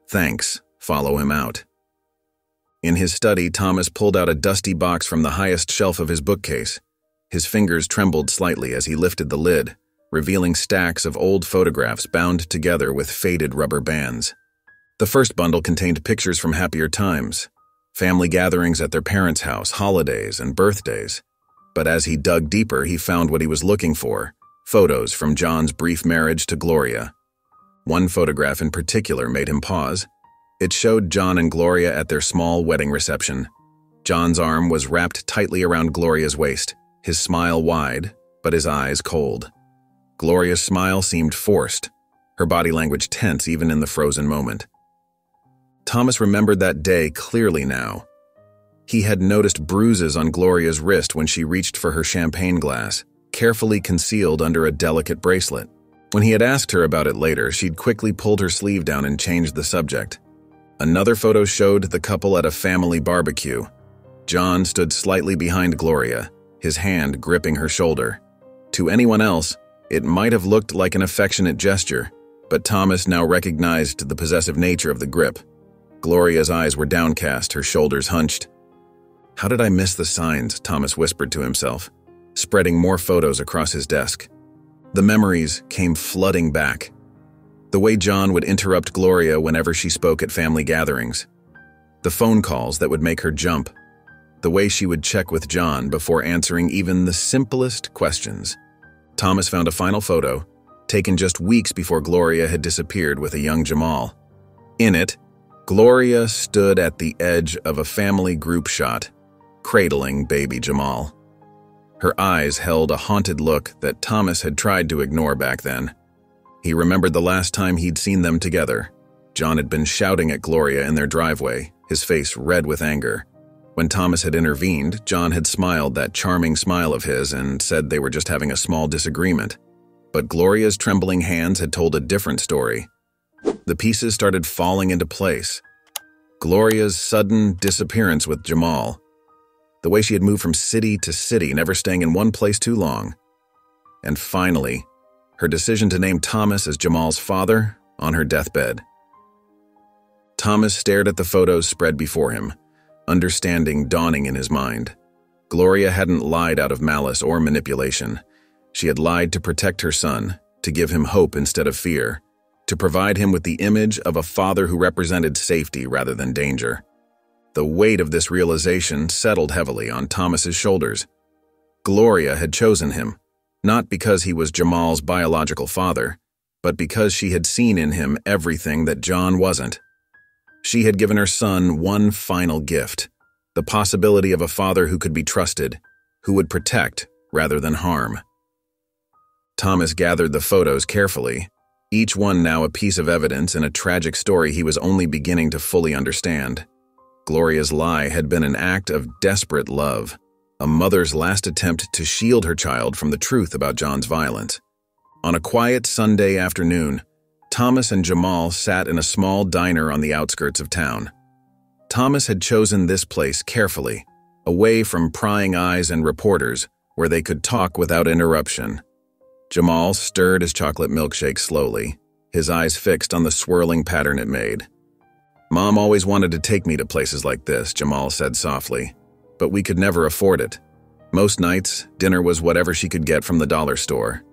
"Thanks," follow him out. In his study, Thomas pulled out a dusty box from the highest shelf of his bookcase. His fingers trembled slightly as he lifted the lid, revealing stacks of old photographs bound together with faded rubber bands. The first bundle contained pictures from happier times, family gatherings at their parents' house, holidays, and birthdays. But as he dug deeper, he found what he was looking for: photos from John's brief marriage to Gloria. One photograph in particular made him pause. It showed John and Gloria at their small wedding reception. John's arm was wrapped tightly around Gloria's waist, his smile wide, but his eyes cold. Gloria's smile seemed forced, her body language tense even in the frozen moment. Thomas remembered that day clearly now. He had noticed bruises on Gloria's wrist when she reached for her champagne glass, carefully concealed under a delicate bracelet. When he had asked her about it later, she'd quickly pulled her sleeve down and changed the subject. Another photo showed the couple at a family barbecue. John stood slightly behind Gloria, his hand gripping her shoulder. To anyone else, it might have looked like an affectionate gesture, but Thomas now recognized the possessive nature of the grip. Gloria's eyes were downcast, her shoulders hunched. "How did I miss the signs?" Thomas whispered to himself, spreading more photos across his desk. The memories came flooding back. The way John would interrupt Gloria whenever she spoke at family gatherings. The phone calls that would make her jump. The way she would check with John before answering even the simplest questions. Thomas found a final photo, taken just weeks before Gloria had disappeared with a young Jamal. In it, Gloria stood at the edge of a family group shot, cradling baby Jamal. Her eyes held a haunted look that Thomas had tried to ignore back then. He remembered the last time he'd seen them together. John had been shouting at Gloria in their driveway, his face red with anger. When Thomas had intervened, John had smiled that charming smile of his and said they were just having a small disagreement. But Gloria's trembling hands had told a different story. The pieces started falling into place. Gloria's sudden disappearance with Jamal. The way she had moved from city to city, never staying in one place too long. And finally, her decision to name Thomas as Jamal's father on her deathbed. Thomas stared at the photos spread before him, understanding dawning in his mind. Gloria hadn't lied out of malice or manipulation. She had lied to protect her son, to give him hope instead of fear, to provide him with the image of a father who represented safety rather than danger. The weight of this realization settled heavily on Thomas's shoulders. Gloria had chosen him, not because he was Jamal's biological father, but because she had seen in him everything that John wasn't. She had given her son one final gift, the possibility of a father who could be trusted, who would protect rather than harm. Thomas gathered the photos carefully, each one now a piece of evidence in a tragic story he was only beginning to fully understand. Gloria's lie had been an act of desperate love, a mother's last attempt to shield her child from the truth about John's violence. On a quiet Sunday afternoon, Thomas and Jamal sat in a small diner on the outskirts of town. Thomas had chosen this place carefully, away from prying eyes and reporters, where they could talk without interruption. Jamal stirred his chocolate milkshake slowly, his eyes fixed on the swirling pattern it made. "Mom always wanted to take me to places like this," Jamal said softly, "but we could never afford it. Most nights, dinner was whatever she could get from the dollar store."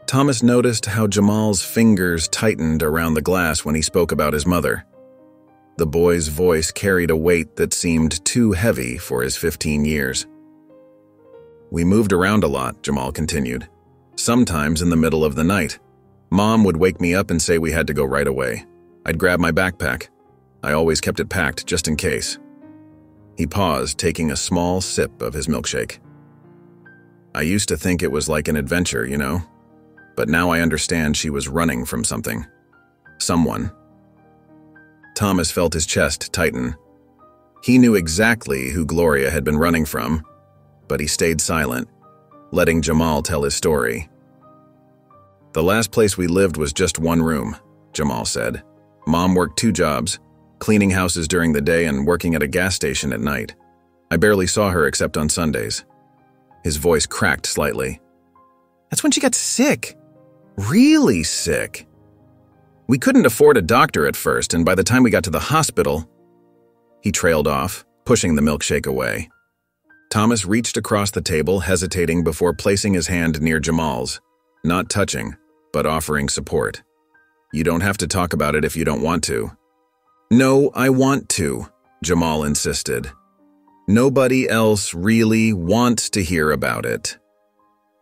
Thomas noticed how Jamal's fingers tightened around the glass when he spoke about his mother. The boy's voice carried a weight that seemed too heavy for his 15 years. "We moved around a lot," Jamal continued. "Sometimes in the middle of the night. Mom would wake me up and say we had to go right away. I'd grab my backpack. I always kept it packed, just in case." He paused, taking a small sip of his milkshake. "I used to think it was like an adventure, you know? But now I understand she was running from something. Someone." Thomas felt his chest tighten. He knew exactly who Gloria had been running from, but he stayed silent, letting Jamal tell his story. "The last place we lived was just one room," Jamal said. "Mom worked 2 jobs, cleaning houses during the day and working at a gas station at night. I barely saw her except on Sundays." His voice cracked slightly. "That's when she got sick. Really sick. We couldn't afford a doctor at first, and by the time we got to the hospital..." He trailed off, pushing the milkshake away. Thomas reached across the table, hesitating before placing his hand near Jamal's, not touching, but offering support. "You don't have to talk about it if you don't want to." "No, I want to," Jamal insisted. "Nobody else really wants to hear about it.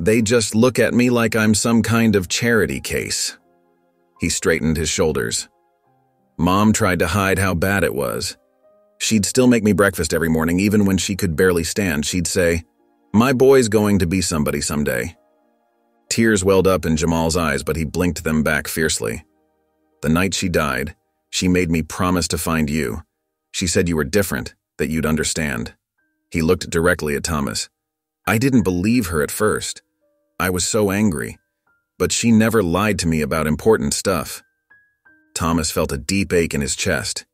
They just look at me like I'm some kind of charity case." He straightened his shoulders. "Mom tried to hide how bad it was. She'd still make me breakfast every morning, even when she could barely stand. She'd say, 'My boy's going to be somebody someday.'" Tears welled up in Jamal's eyes, but he blinked them back fiercely. "The night she died, she made me promise to find you. She said you were different, that you'd understand." He looked directly at Thomas. "I didn't believe her at first. I was so angry, but she never lied to me about important stuff." Thomas felt a deep ache in his chest.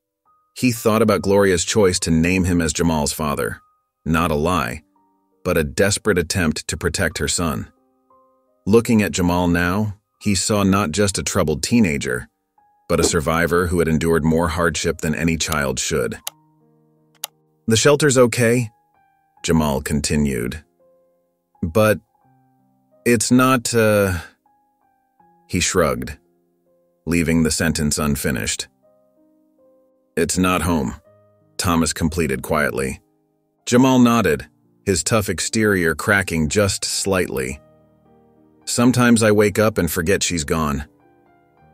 He thought about Gloria's choice to name him as Jamal's father. Not a lie, but a desperate attempt to protect her son. Looking at Jamal now, he saw not just a troubled teenager, but a survivor who had endured more hardship than any child should. "The shelter's okay," Jamal continued. "But it's not, He shrugged, leaving the sentence unfinished. "It's not home," Thomas completed quietly. Jamal nodded, his tough exterior cracking just slightly. "Sometimes I wake up and forget she's gone.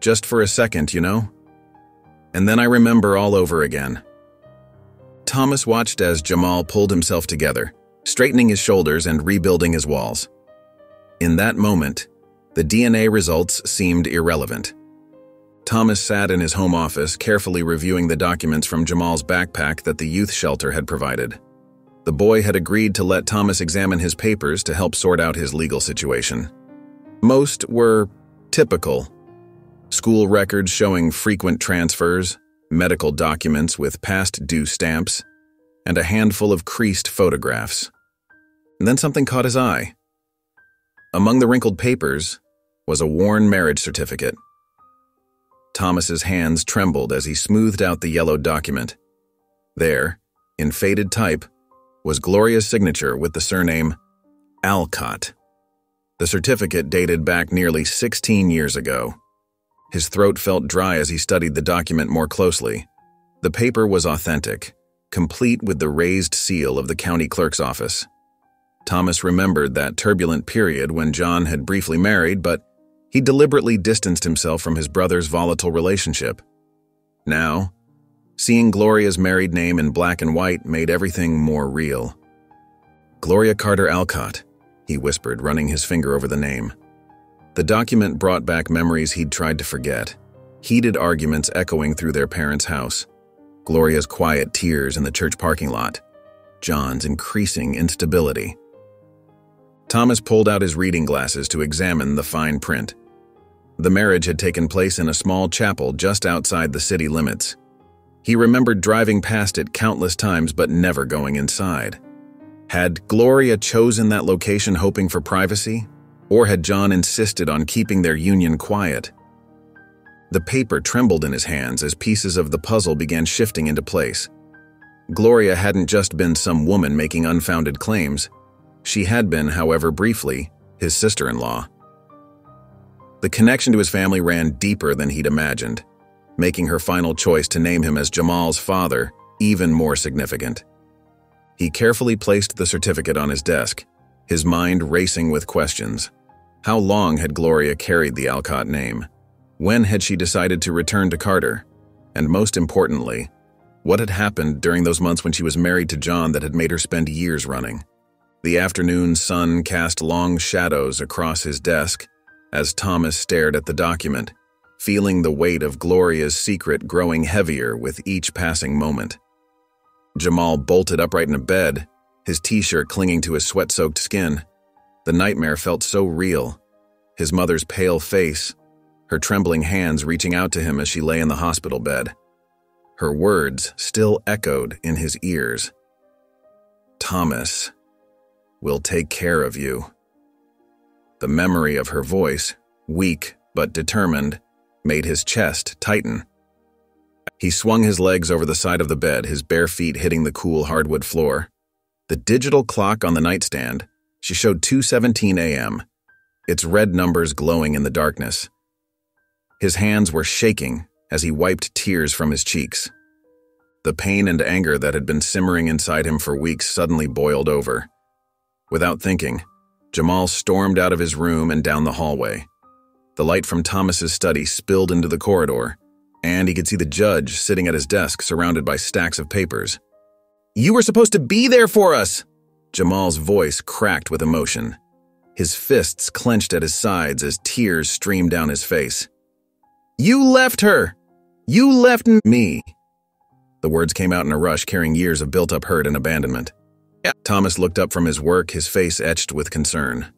Just for a second, you know? And then I remember all over again." Thomas watched as Jamal pulled himself together, straightening his shoulders and rebuilding his walls. In that moment, the DNA results seemed irrelevant. Thomas sat in his home office, carefully reviewing the documents from Jamal's backpack that the youth shelter had provided. The boy had agreed to let Thomas examine his papers to help sort out his legal situation. Most were typical. School records showing frequent transfers, medical documents with past due stamps, and a handful of creased photographs. And then something caught his eye. Among the wrinkled papers was a worn marriage certificate. Thomas's hands trembled as he smoothed out the yellowed document. There, in faded type, was Gloria's signature with the surname Alcott. The certificate dated back nearly 16 years ago. His throat felt dry as he studied the document more closely. The paper was authentic, complete with the raised seal of the county clerk's office. Thomas remembered that turbulent period when John had briefly married, but he deliberately distanced himself from his brother's volatile relationship. Now, seeing Gloria's married name in black and white made everything more real. Gloria Carter Alcott, he whispered, running his finger over the name. The document brought back memories he'd tried to forget, heated arguments echoing through their parents' house, Gloria's quiet tears in the church parking lot, John's increasing instability. Thomas pulled out his reading glasses to examine the fine print. The marriage had taken place in a small chapel just outside the city limits. He remembered driving past it countless times but never going inside. Had Gloria chosen that location hoping for privacy, or had John insisted on keeping their union quiet? The paper trembled in his hands as pieces of the puzzle began shifting into place. Gloria hadn't just been some woman making unfounded claims. She had been, however briefly, his sister-in-law. The connection to his family ran deeper than he'd imagined, making her final choice to name him as Jamal's father even more significant. He carefully placed the certificate on his desk, his mind racing with questions. How long had Gloria carried the Alcott name? When had she decided to return to Carter? And most importantly, what had happened during those months when she was married to John that had made her spend years running? The afternoon sun cast long shadows across his desk as Thomas stared at the document, feeling the weight of Gloria's secret growing heavier with each passing moment. Jamal bolted upright in a bed, his t-shirt clinging to his sweat-soaked skin. The nightmare felt so real. His mother's pale face, her trembling hands reaching out to him as she lay in the hospital bed. Her words still echoed in his ears. "Thomas, we'll take care of you." The memory of her voice, weak but determined, made his chest tighten. He swung his legs over the side of the bed, his bare feet hitting the cool hardwood floor. The digital clock on the nightstand, she showed 2:17 a.m., its red numbers glowing in the darkness. His hands were shaking as he wiped tears from his cheeks. The pain and anger that had been simmering inside him for weeks suddenly boiled over. Without thinking, Jamal stormed out of his room and down the hallway. The light from Thomas's study spilled into the corridor, and he could see the judge sitting at his desk surrounded by stacks of papers. "You were supposed to be there for us!" Jamal's voice cracked with emotion. His fists clenched at his sides as tears streamed down his face. "You left her! You left me!" The words came out in a rush, carrying years of built-up hurt and abandonment. Thomas looked up from his work, his face etched with concern.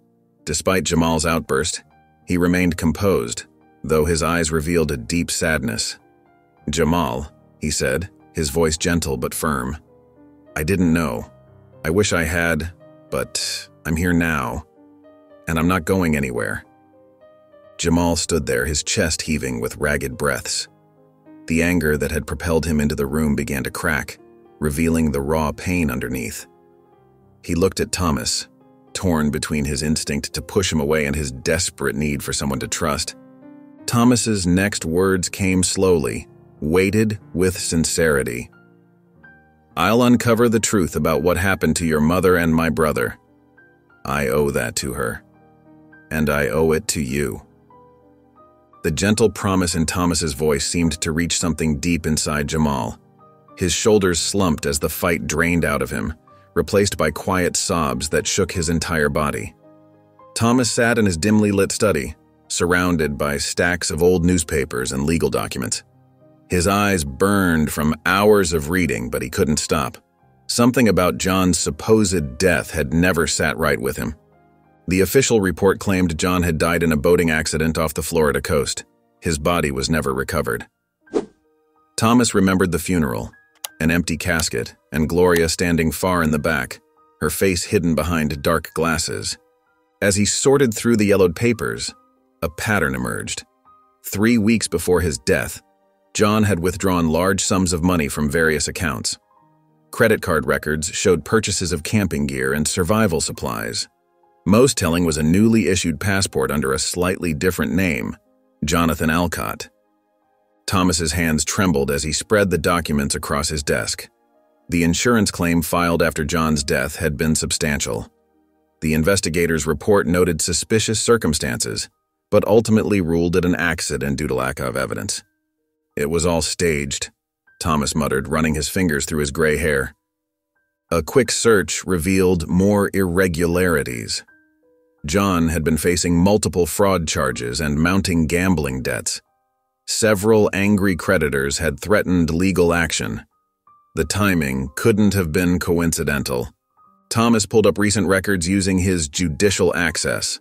Despite Jamal's outburst, he remained composed, though his eyes revealed a deep sadness. "Jamal," he said, his voice gentle but firm. "I didn't know. I wish I had, but I'm here now, and I'm not going anywhere." Jamal stood there, his chest heaving with ragged breaths. The anger that had propelled him into the room began to crack, revealing the raw pain underneath. He looked at Thomas, torn between his instinct to push him away and his desperate need for someone to trust. Thomas's next words came slowly, weighted with sincerity. "I'll uncover the truth about what happened to your mother and my brother. I owe that to her, and I owe it to you." The gentle promise in Thomas's voice seemed to reach something deep inside Jamal. His shoulders slumped as the fight drained out of him, replaced by quiet sobs that shook his entire body. Thomas sat in his dimly lit study, surrounded by stacks of old newspapers and legal documents. His eyes burned from hours of reading, but he couldn't stop. Something about John's supposed death had never sat right with him. The official report claimed John had died in a boating accident off the Florida coast. His body was never recovered. Thomas remembered the funeral, an empty casket, and Gloria standing far in the back, her face hidden behind dark glasses. As he sorted through the yellowed papers, a pattern emerged. 3 weeks before his death, John had withdrawn large sums of money from various accounts. Credit card records showed purchases of camping gear and survival supplies. Most telling was a newly issued passport under a slightly different name, Jonathan Alcott. Thomas's hands trembled as he spread the documents across his desk. The insurance claim filed after John's death had been substantial. The investigator's report noted suspicious circumstances, but ultimately ruled it an accident due to lack of evidence. It was all staged, Thomas muttered, running his fingers through his gray hair. A quick search revealed more irregularities. John had been facing multiple fraud charges and mounting gambling debts. Several angry creditors had threatened legal action. The timing couldn't have been coincidental. Thomas pulled up recent records using his judicial access.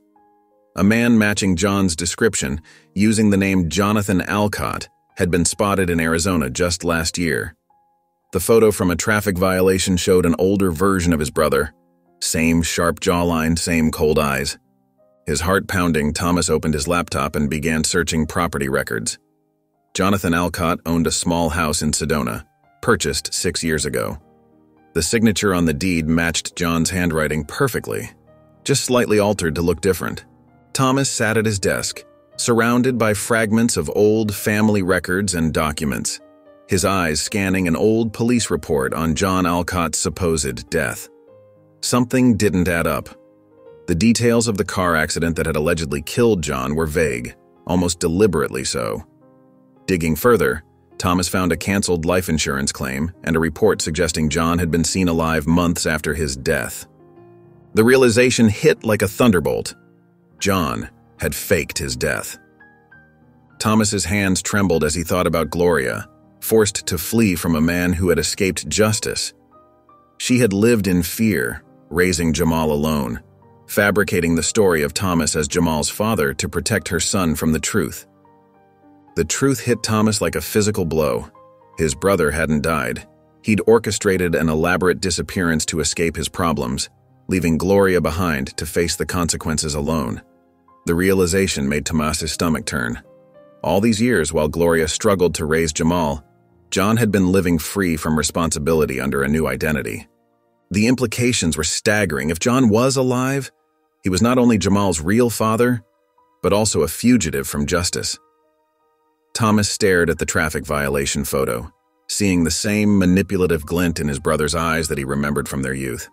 A man matching John's description, using the name Jonathan Alcott, had been spotted in Arizona just last year. The photo from a traffic violation showed an older version of his brother. Same sharp jawline, same cold eyes. His heart pounding, Thomas opened his laptop and began searching property records. Jonathan Alcott owned a small house in Sedona, purchased 6 years ago. The signature on the deed matched John's handwriting perfectly, just slightly altered to look different. Thomas sat at his desk, surrounded by fragments of old family records and documents, his eyes scanning an old police report on John Alcott's supposed death. Something didn't add up. The details of the car accident that had allegedly killed John were vague, almost deliberately so. Digging further, Thomas found a canceled life insurance claim and a report suggesting John had been seen alive months after his death. The realization hit like a thunderbolt. John had faked his death. Thomas's hands trembled as he thought about Gloria, forced to flee from a man who had escaped justice. She had lived in fear, raising Jamal alone, fabricating the story of Thomas as Jamal's father to protect her son from the truth. The truth hit Thomas like a physical blow. His brother hadn't died. He'd orchestrated an elaborate disappearance to escape his problems, leaving Gloria behind to face the consequences alone. The realization made Tomas's stomach turn. All these years, while Gloria struggled to raise Jamal, John had been living free from responsibility under a new identity. The implications were staggering. If John was alive, he was not only Jamal's real father, but also a fugitive from justice. Thomas stared at the traffic violation photo, seeing the same manipulative glint in his brother's eyes that he remembered from their youth.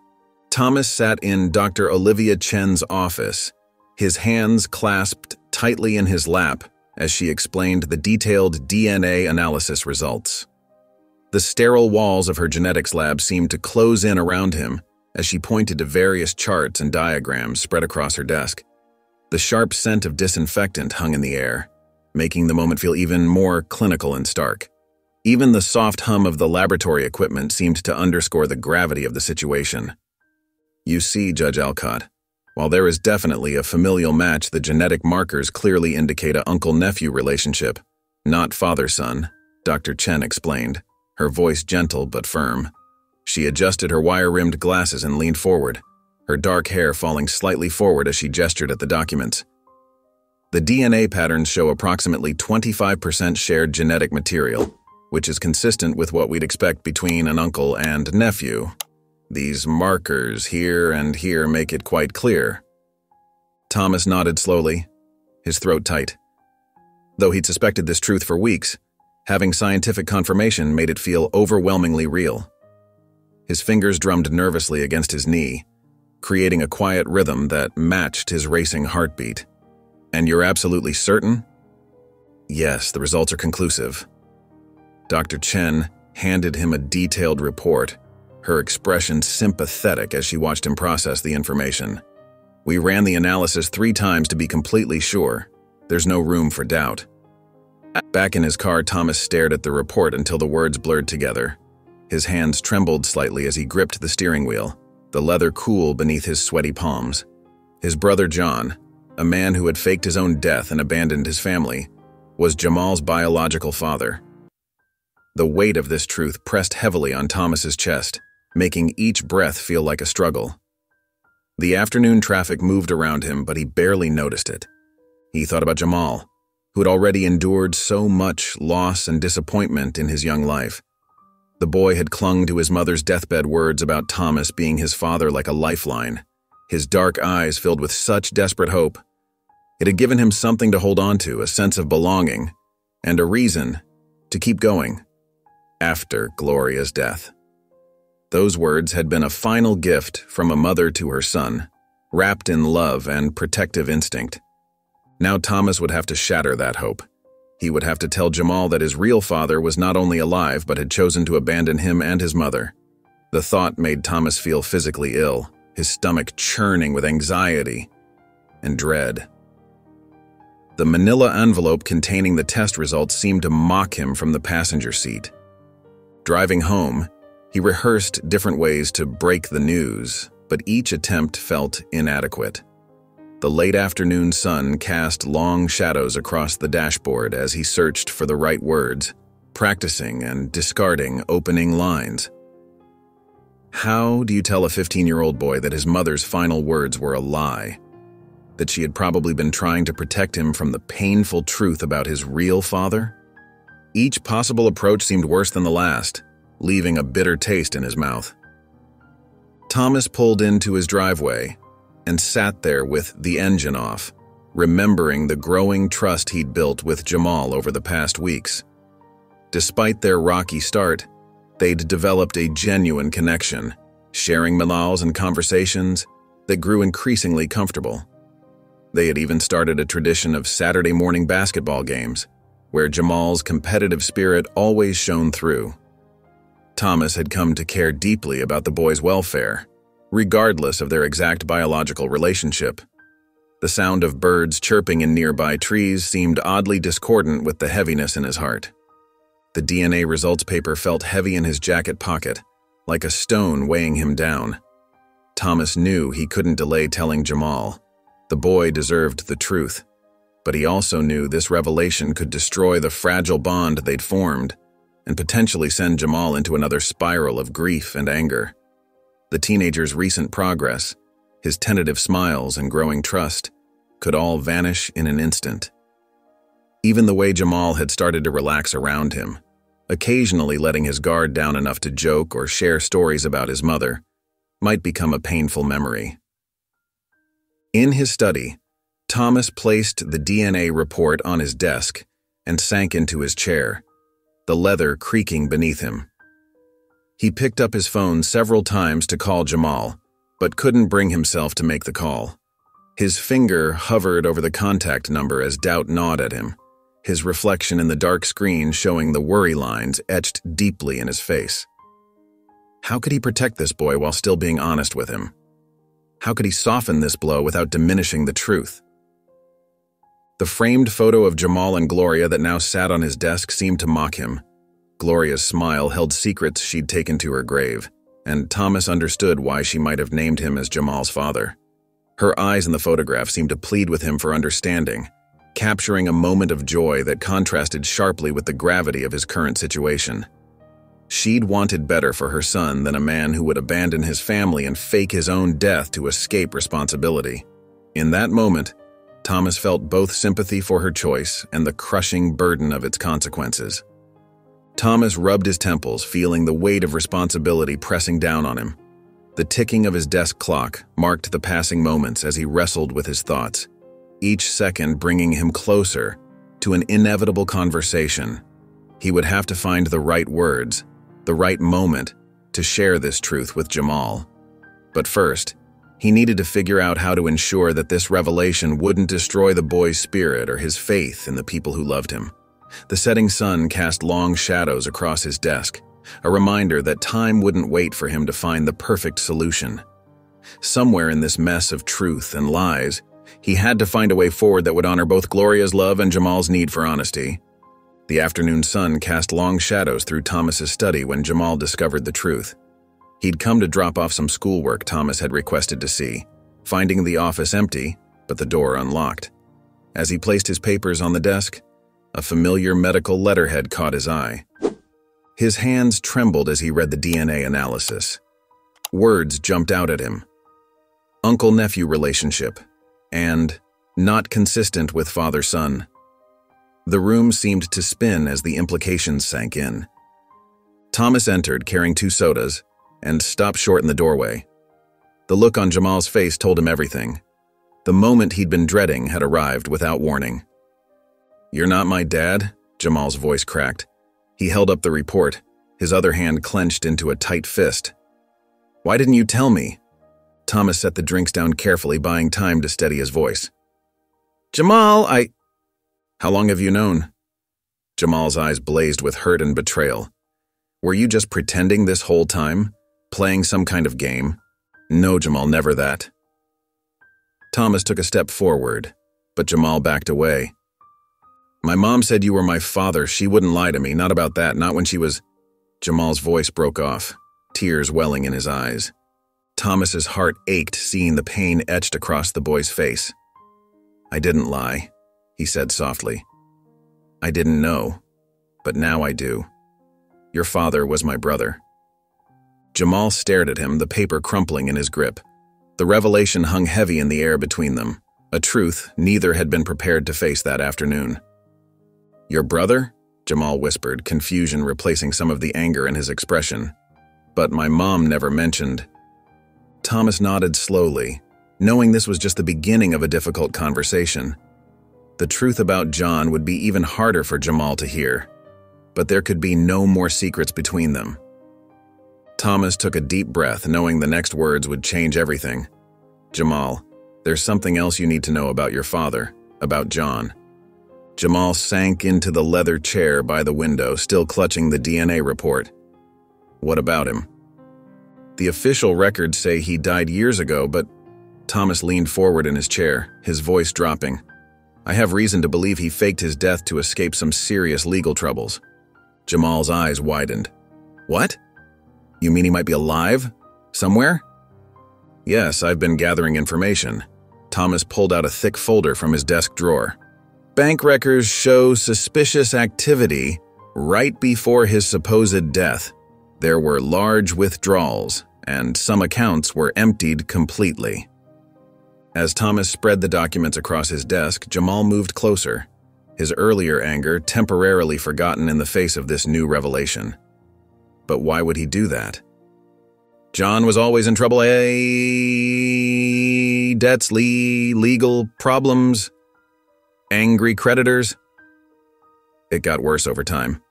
Thomas sat in Dr. Olivia Chen's office, his hands clasped tightly in his lap as she explained the detailed DNA analysis results. The sterile walls of her genetics lab seemed to close in around him as she pointed to various charts and diagrams spread across her desk. The sharp scent of disinfectant hung in the air, making the moment feel even more clinical and stark. Even the soft hum of the laboratory equipment seemed to underscore the gravity of the situation. You see, Judge Alcott, while there is definitely a familial match, the genetic markers clearly indicate an uncle-nephew relationship, not father-son, Dr. Chen explained, her voice gentle but firm. She adjusted her wire-rimmed glasses and leaned forward, her dark hair falling slightly forward as she gestured at the documents. The DNA patterns show approximately 25% shared genetic material, which is consistent with what we'd expect between an uncle and nephew. These markers here and here make it quite clear. Thomas nodded slowly, his throat tight. Though he'd suspected this truth for weeks, having scientific confirmation made it feel overwhelmingly real. His fingers drummed nervously against his knee, creating a quiet rhythm that matched his racing heartbeat. And you're absolutely certain? Yes, the results are conclusive. Dr. Chen handed him a detailed report, her expression sympathetic as she watched him process the information. We ran the analysis 3 times to be completely sure. There's no room for doubt. Back in his car, Thomas stared at the report until the words blurred together. His hands trembled slightly as he gripped the steering wheel, the leather cool beneath his sweaty palms. His brother John, a man who had faked his own death and abandoned his family, was Jamal's biological father. The weight of this truth pressed heavily on Thomas's chest, making each breath feel like a struggle. The afternoon traffic moved around him, but he barely noticed it. He thought about Jamal, who had already endured so much loss and disappointment in his young life. The boy had clung to his mother's deathbed words about Thomas being his father like a lifeline, his dark eyes filled with such desperate hope. It had given him something to hold on to, a sense of belonging, and a reason to keep going after Gloria's death. Those words had been a final gift from a mother to her son, wrapped in love and protective instinct. Now Thomas would have to shatter that hope. He would have to tell Jamal that his real father was not only alive but had chosen to abandon him and his mother. The thought made Thomas feel physically ill, his stomach churning with anxiety and dread. The manila envelope containing the test results seemed to mock him from the passenger seat. Driving home, he rehearsed different ways to break the news, but each attempt felt inadequate. The late afternoon sun cast long shadows across the dashboard as he searched for the right words, practicing and discarding opening lines. How do you tell a 15-year-old boy that his mother's final words were a lie? That she had probably been trying to protect him from the painful truth about his real father? Each possible approach seemed worse than the last, leaving a bitter taste in his mouth. Thomas pulled into his driveway and sat there with the engine off, remembering the growing trust he'd built with Jamal over the past weeks. Despite their rocky start, they'd developed a genuine connection, sharing meals and conversations that grew increasingly comfortable. They had even started a tradition of Saturday morning basketball games, where Jamal's competitive spirit always shone through. Thomas had come to care deeply about the boy's welfare, regardless of their exact biological relationship. The sound of birds chirping in nearby trees seemed oddly discordant with the heaviness in his heart. The DNA results paper felt heavy in his jacket pocket, like a stone weighing him down. Thomas knew he couldn't delay telling Jamal. The boy deserved the truth, but he also knew this revelation could destroy the fragile bond they'd formed and potentially send Jamal into another spiral of grief and anger. The teenager's recent progress, his tentative smiles and growing trust, could all vanish in an instant. Even the way Jamal had started to relax around him, occasionally letting his guard down enough to joke or share stories about his mother, might become a painful memory. In his study, Thomas placed the DNA report on his desk and sank into his chair, the leather creaking beneath him. He picked up his phone several times to call Jamal, but couldn't bring himself to make the call. His finger hovered over the contact number as doubt gnawed at him, his reflection in the dark screen showing the worry lines etched deeply in his face. How could he protect this boy while still being honest with him? How could he soften this blow without diminishing the truth? The framed photo of Jamal and Gloria that now sat on his desk seemed to mock him. Gloria's smile held secrets she'd taken to her grave, and Thomas understood why she might have named him as Jamal's father. Her eyes in the photograph seemed to plead with him for understanding, capturing a moment of joy that contrasted sharply with the gravity of his current situation. She'd wanted better for her son than a man who would abandon his family and fake his own death to escape responsibility. In that moment, Thomas felt both sympathy for her choice and the crushing burden of its consequences. Thomas rubbed his temples, feeling the weight of responsibility pressing down on him. The ticking of his desk clock marked the passing moments as he wrestled with his thoughts, each second bringing him closer to an inevitable conversation. He would have to find the right words, the right moment, to share this truth with Jamal. But first, he needed to figure out how to ensure that this revelation wouldn't destroy the boy's spirit or his faith in the people who loved him. The setting sun cast long shadows across his desk, a reminder that time wouldn't wait for him to find the perfect solution. Somewhere in this mess of truth and lies, he had to find a way forward that would honor both Gloria's love and Jamal's need for honesty. The afternoon sun cast long shadows through Thomas's study when Jamal discovered the truth. He'd come to drop off some schoolwork Thomas had requested to see, finding the office empty, but the door unlocked. As he placed his papers on the desk, a familiar medical letterhead caught his eye. His hands trembled as he read the DNA analysis. Words jumped out at him. Uncle-nephew relationship, and not consistent with father-son. The room seemed to spin as the implications sank in. Thomas entered carrying 2 sodas and stopped short in the doorway. The look on Jamal's face told him everything. The moment he'd been dreading had arrived without warning. "You're not my dad?" Jamal's voice cracked. He held up the report, his other hand clenched into a tight fist. "Why didn't you tell me?" Thomas set the drinks down carefully, buying time to steady his voice. "Jamal, How long have you known?" Jamal's eyes blazed with hurt and betrayal. "Were you just pretending this whole time? Playing some kind of game?" "No, Jamal, never that." Thomas took a step forward, but Jamal backed away. "My mom said you were my father. She wouldn't lie to me, not about that, not when she was—" Jamal's voice broke off, tears welling in his eyes. Thomas's heart ached seeing the pain etched across the boy's face. "I didn't lie," he said softly. "I didn't know, but now I do. Your father was my brother." Jamal stared at him, the paper crumpling in his grip. The revelation hung heavy in the air between them, a truth neither had been prepared to face that afternoon. "Your brother?" Jamal whispered, confusion replacing some of the anger in his expression. "But my mom never mentioned." Thomas nodded slowly, knowing this was just the beginning of a difficult conversation. The truth about John would be even harder for Jamal to hear, but there could be no more secrets between them. Thomas took a deep breath, knowing the next words would change everything. "Jamal, there's something else you need to know about your father, about John." Jamal sank into the leather chair by the window, still clutching the DNA report. "What about him?" "The official records say he died years ago, but—" Thomas leaned forward in his chair, his voice dropping. "I have reason to believe he faked his death to escape some serious legal troubles." Jamal's eyes widened. "What? You mean he might be alive? Somewhere?" "Yes, I've been gathering information." Thomas pulled out a thick folder from his desk drawer. "Bank records show suspicious activity right before his supposed death. There were large withdrawals, and some accounts were emptied completely." As Thomas spread the documents across his desk, Jamal moved closer, his earlier anger temporarily forgotten in the face of this new revelation. But why would he do that? John was always in trouble. Debts, legal problems, angry creditors. It got worse over time.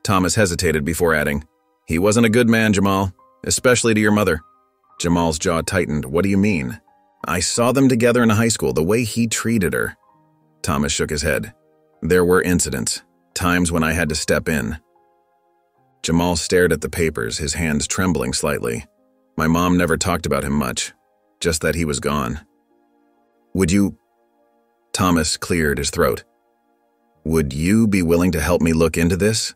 Thomas hesitated before adding, "He wasn't a good man, Jamal, especially to your mother." Jamal's jaw tightened. "What do you mean?" "I saw them together in high school, the way he treated her." Thomas shook his head. "There were incidents, times when I had to step in." Jamal stared at the papers, his hands trembling slightly. "My mom never talked about him much, just that he was gone." "Would you—" Thomas cleared his throat. "Would you be willing to help me look into this?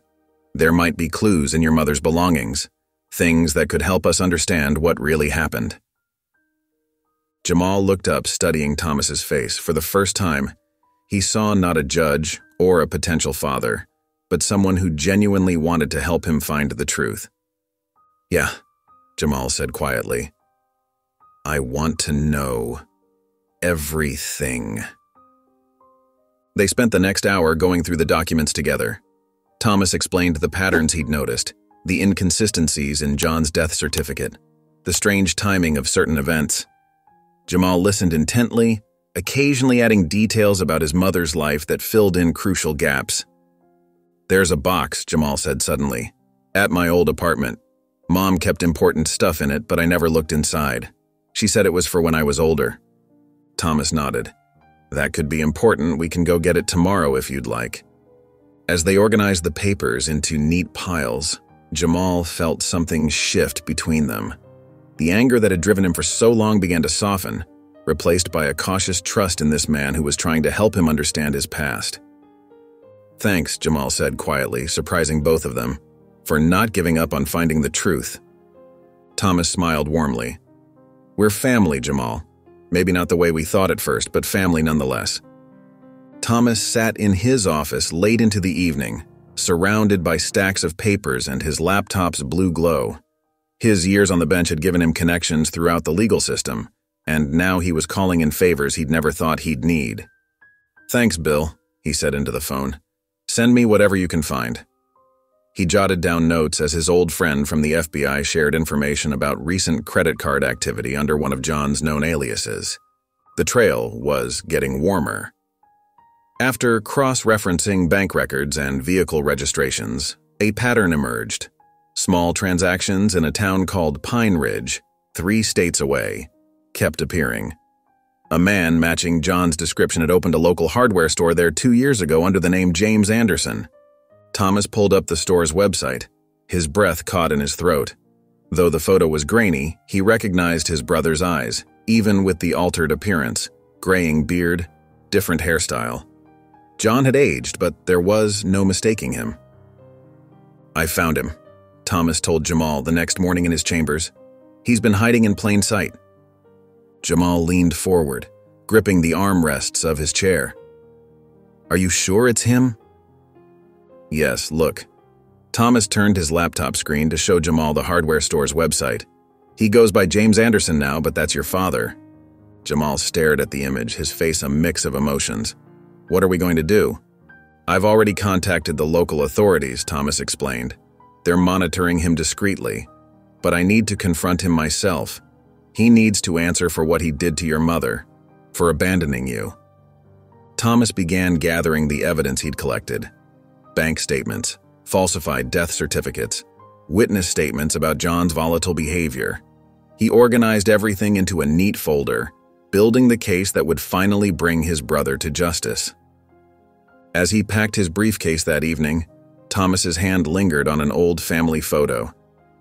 There might be clues in your mother's belongings, things that could help us understand what really happened." Jamal looked up, studying Thomas's face. For the first time, he saw not a judge or a potential father, but someone who genuinely wanted to help him find the truth. "Yeah," Jamal said quietly. "I want to know everything." They spent the next hour going through the documents together. Thomas explained the patterns he'd noticed, the inconsistencies in John's death certificate, the strange timing of certain events. Jamal listened intently, occasionally adding details about his mother's life that filled in crucial gaps. "There's a box," Jamal said suddenly, "at my old apartment. Mom kept important stuff in it, but I never looked inside. She said it was for when I was older." Thomas nodded. "That could be important. We can go get it tomorrow if you'd like." As they organized the papers into neat piles, Jamal felt something shift between them. The anger that had driven him for so long began to soften, replaced by a cautious trust in this man who was trying to help him understand his past. Thanks, Jamal said quietly, surprising both of them, for not giving up on finding the truth. Thomas smiled warmly. We're family, Jamal. Maybe not the way we thought at first, but family nonetheless. Thomas sat in his office late into the evening, surrounded by stacks of papers and his laptop's blue glow. His years on the bench had given him connections throughout the legal system, and now he was calling in favors he'd never thought he'd need. Thanks, Bill, he said into the phone. Send me whatever you can find. He jotted down notes as his old friend from the FBI shared information about recent credit card activity under one of John's known aliases. The trail was getting warmer. After cross-referencing bank records and vehicle registrations, a pattern emerged. Small transactions in a town called Pine Ridge, 3 states away, kept appearing. A man matching John's description had opened a local hardware store there 2 years ago under the name James Anderson. Thomas pulled up the store's website. His breath caught in his throat. Though the photo was grainy, he recognized his brother's eyes, even with the altered appearance, graying beard, different hairstyle. John had aged, but there was no mistaking him. I found him, Thomas told Jamal the next morning in his chambers. He's been hiding in plain sight. Jamal leaned forward, gripping the armrests of his chair. Are you sure it's him? Yes, look. Thomas turned his laptop screen to show Jamal the hardware store's website. He goes by James Anderson now, but that's your father. Jamal stared at the image, his face a mix of emotions. What are we going to do? I've already contacted the local authorities, Thomas explained. They're monitoring him discreetly, but I need to confront him myself. He needs to answer for what he did to your mother, for abandoning you. Thomas began gathering the evidence he'd collected. Bank statements, falsified death certificates, witness statements about John's volatile behavior. He organized everything into a neat folder, building the case that would finally bring his brother to justice. As he packed his briefcase that evening, Thomas's hand lingered on an old family photo,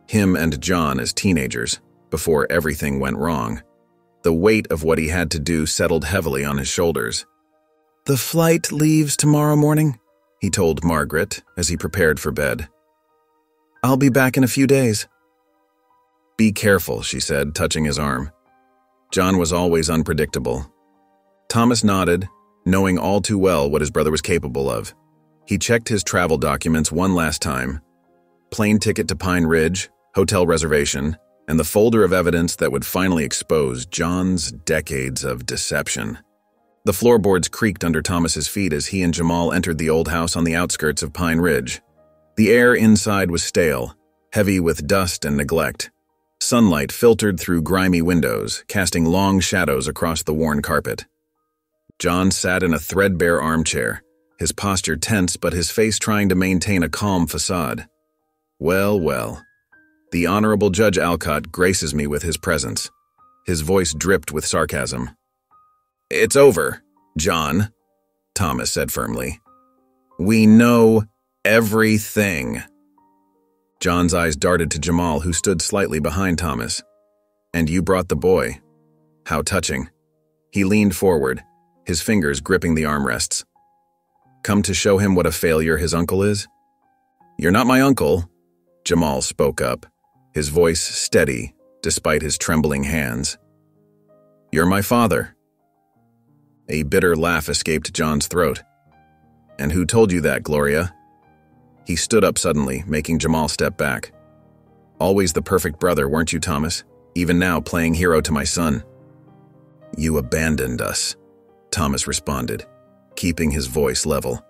him and John as teenagers, before everything went wrong. The weight of what he had to do settled heavily on his shoulders. The flight leaves tomorrow morning, he told Margaret as he prepared for bed. I'll be back in a few days. Be careful, she said, touching his arm. John was always unpredictable. Thomas nodded, knowing all too well what his brother was capable of. He checked his travel documents one last time. Plane ticket to Pine Ridge, hotel reservation, and the folder of evidence that would finally expose John's decades of deception. The floorboards creaked under Thomas's feet as he and Jamal entered the old house on the outskirts of Pine Ridge. The air inside was stale, heavy with dust and neglect. Sunlight filtered through grimy windows, casting long shadows across the worn carpet. John sat in a threadbare armchair, his posture tense but his face trying to maintain a calm facade. Well, well. The Honorable Judge Alcott graces me with his presence. His voice dripped with sarcasm. It's over, John, Thomas said firmly. We know everything. John's eyes darted to Jamal, who stood slightly behind Thomas. And you brought the boy. How touching. He leaned forward, his fingers gripping the armrests. Come to show him what a failure his uncle is? You're not my uncle, Jamal spoke up, his voice steady despite his trembling hands. You're my father. A bitter laugh escaped John's throat. And who told you that, Gloria? He stood up suddenly, making Jamal step back. Always the perfect brother, weren't you, Thomas? Even now, playing hero to my son. You abandoned us, Thomas responded, keeping his voice level.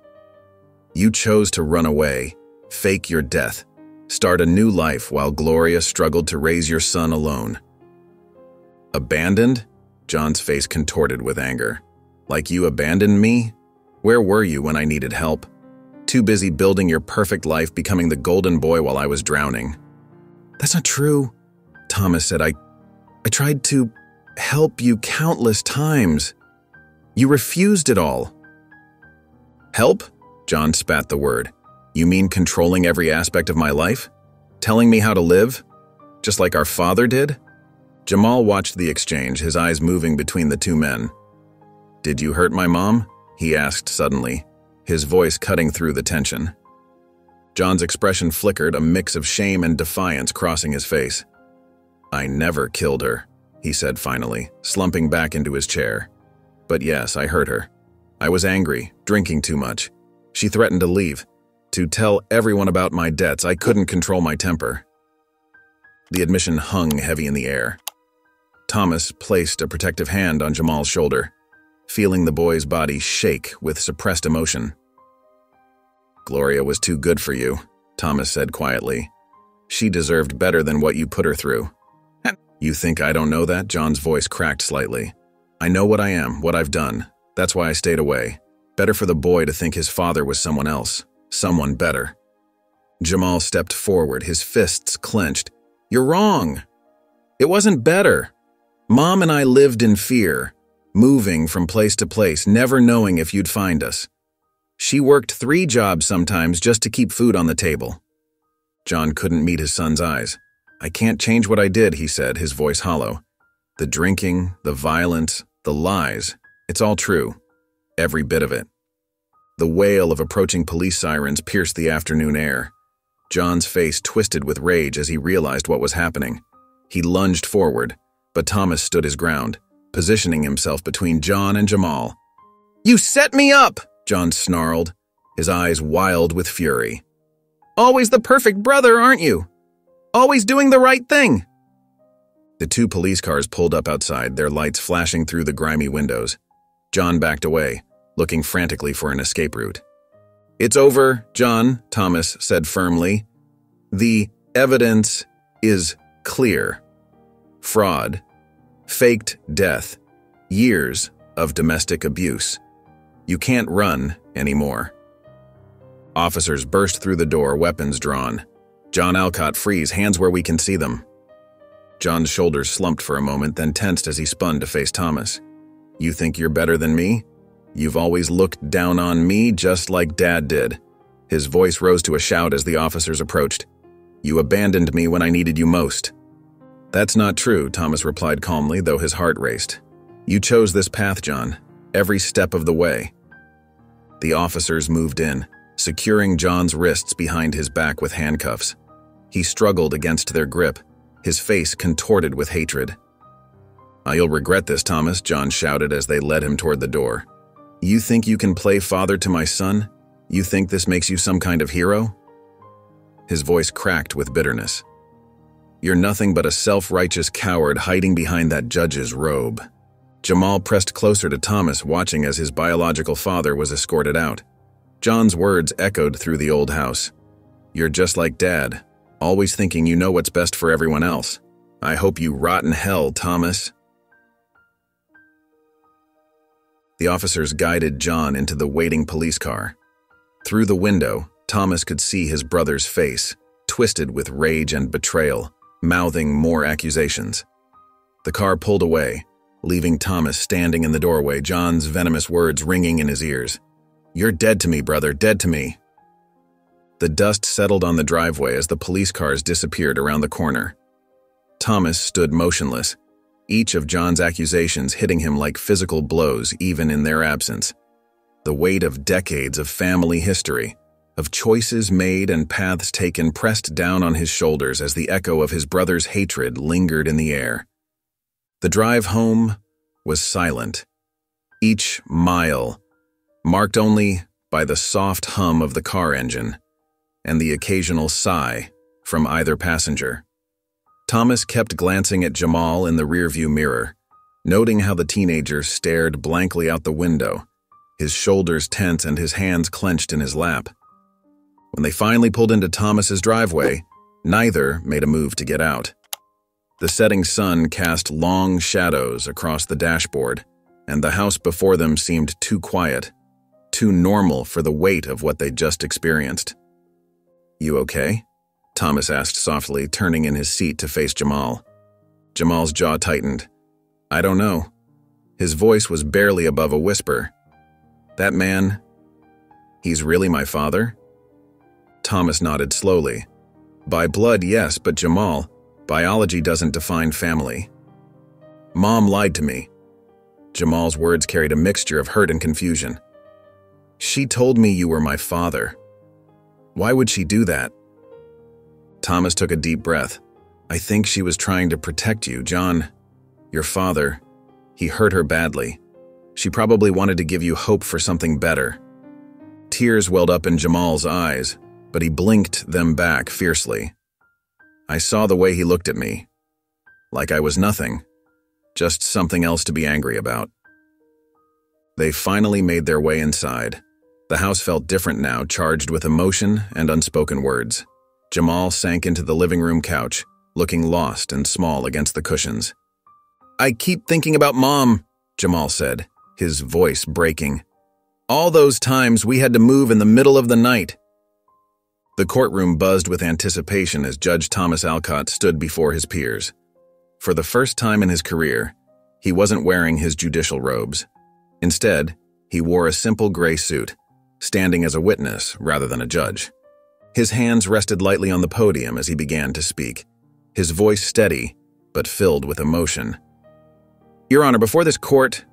You chose to run away, fake your death, start a new life while Gloria struggled to raise your son alone. Abandoned? John's face contorted with anger. Like you abandoned me? Where were you when I needed help? Too busy building your perfect life, becoming the golden boy while I was drowning. That's not true, Thomas said. I tried to help you countless times. You refused it all. Help? John spat the word. You mean controlling every aspect of my life? Telling me how to live? Just like our father did? Jamal watched the exchange, his eyes moving between the two men. Did you hurt my mom? He asked suddenly, his voice cutting through the tension. John's expression flickered, a mix of shame and defiance crossing his face. "I never killed her," he said finally, slumping back into his chair. "But yes, I hurt her. I was angry, drinking too much. She threatened to leave, to tell everyone about my debts. I couldn't control my temper." The admission hung heavy in the air. Thomas placed a protective hand on Jamal's shoulder, feeling the boy's body shake with suppressed emotion. "Gloria was too good for you," Thomas said quietly. "She deserved better than what you put her through." "You think I don't know that?" John's voice cracked slightly. "I know what I am, what I've done. That's why I stayed away. Better for the boy to think his father was someone else, someone better." Jamal stepped forward, his fists clenched. "You're wrong. It wasn't better. Mom and I lived in fear, moving from place to place, never knowing if you'd find us. She worked 3 jobs sometimes just to keep food on the table." John couldn't meet his son's eyes. "I can't change what I did," he said, his voice hollow. "The drinking, the violence, the lies, it's all true. Every bit of it." The wail of approaching police sirens pierced the afternoon air. John's face twisted with rage as he realized what was happening. He lunged forward, but Thomas stood his ground, positioning himself between John and Jamal. "You set me up!" John snarled, his eyes wild with fury. "Always the perfect brother, aren't you? Always doing the right thing." The 2 police cars pulled up outside, their lights flashing through the grimy windows. John backed away, looking frantically for an escape route. "It's over, John," Thomas said firmly. "The evidence is clear. Fraud, faked death, years of domestic abuse. You can't run anymore." Officers burst through the door, weapons drawn. "John Alcott, freeze, hands where we can see them." John's shoulders slumped for a moment, then tensed as he spun to face Thomas. "You think you're better than me? You've always looked down on me just like Dad did." His voice rose to a shout as the officers approached. "You abandoned me when I needed you most." "That's not true," Thomas replied calmly, though his heart raced. "You chose this path, John, every step of the way." The officers moved in, securing John's wrists behind his back with handcuffs. He struggled against their grip, his face contorted with hatred. "You'll regret this, Thomas," John shouted as they led him toward the door. "You think you can play father to my son? You think this makes you some kind of hero?" His voice cracked with bitterness. "You're nothing but a self-righteous coward hiding behind that judge's robe." Jamal pressed closer to Thomas, watching as his biological father was escorted out. John's words echoed through the old house. "You're just like Dad, always thinking you know what's best for everyone else. I hope you rot in hell, Thomas." The officers guided John into the waiting police car. Through the window, Thomas could see his brother's face, twisted with rage and betrayal, mouthing more accusations. The car pulled away, leaving Thomas standing in the doorway, John's venomous words ringing in his ears. "You're dead to me, brother, dead to me." The dust settled on the driveway as the police cars disappeared around the corner. Thomas stood motionless, each of John's accusations hitting him like physical blows even in their absence. The weight of decades of family history, of choices made and paths taken pressed down on his shoulders as the echo of his brother's hatred lingered in the air. The drive home was silent, each mile marked only by the soft hum of the car engine and the occasional sigh from either passenger. Thomas kept glancing at Jamal in the rearview mirror, noting how the teenager stared blankly out the window, his shoulders tense and his hands clenched in his lap. When they finally pulled into Thomas's driveway, neither made a move to get out. The setting sun cast long shadows across the dashboard, and the house before them seemed too quiet, too normal for the weight of what they'd just experienced. "You okay?" Thomas asked softly, turning in his seat to face Jamal. Jamal's jaw tightened. "I don't know." His voice was barely above a whisper. "That man, he's really my father?" Thomas nodded slowly. "By blood, yes, but Jamal, biology doesn't define family." "Mom lied to me." Jamal's words carried a mixture of hurt and confusion. She told me you were my father. Why would she do that? Thomas took a deep breath. I think she was trying to protect you, John. Your father, he hurt her badly. She probably wanted to give you hope for something better. Tears welled up in Jamal's eyes, but he blinked them back fiercely. I saw the way he looked at me, like I was nothing, just something else to be angry about. They finally made their way inside. The house felt different now, charged with emotion and unspoken words. Jamal sank into the living room couch, looking lost and small against the cushions. I keep thinking about Mom, Jamal said, his voice breaking. All those times we had to move in the middle of the night. The courtroom buzzed with anticipation as Judge Thomas Alcott stood before his peers. For the first time in his career, he wasn't wearing his judicial robes. Instead, he wore a simple gray suit, standing as a witness rather than a judge. His hands rested lightly on the podium as he began to speak, his voice steady but filled with emotion. Your Honor, before this court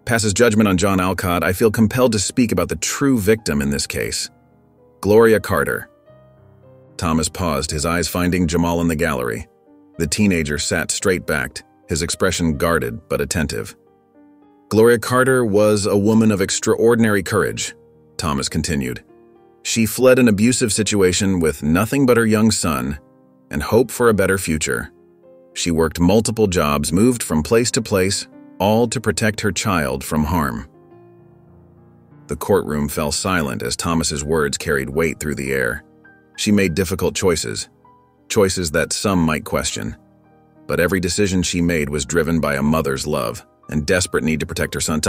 passes judgment on John Alcott, I feel compelled to speak about the true victim in this case, Gloria Carter. Thomas paused, his eyes finding Jamal in the gallery. The teenager sat straight-backed, his expression guarded but attentive. Gloria Carter was a woman of extraordinary courage, Thomas continued. She fled an abusive situation with nothing but her young son and hope for a better future. She worked multiple jobs, moved from place to place, all to protect her child from harm. The courtroom fell silent as Thomas's words carried weight through the air. She made difficult choices that some might question. But every decision she made was driven by a mother's love and desperate need to protect her son.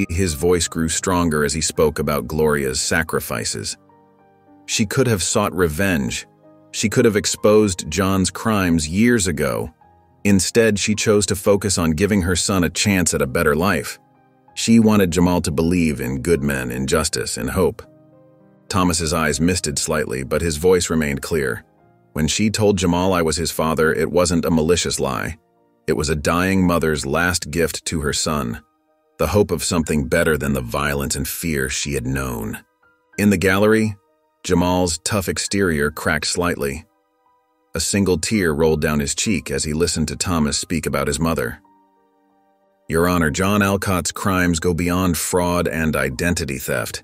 His voice grew stronger as he spoke about Gloria's sacrifices. She could have sought revenge. She could have exposed John's crimes years ago. Instead, she chose to focus on giving her son a chance at a better life. She wanted Jamal to believe in good men, in justice, in hope. Thomas's eyes misted slightly, but his voice remained clear. When she told Jamal I was his father, it wasn't a malicious lie. It was a dying mother's last gift to her son, the hope of something better than the violence and fear she had known. In the gallery, Jamal's tough exterior cracked slightly. A single tear rolled down his cheek as he listened to Thomas speak about his mother. Your Honor, John Alcott's crimes go beyond fraud and identity theft.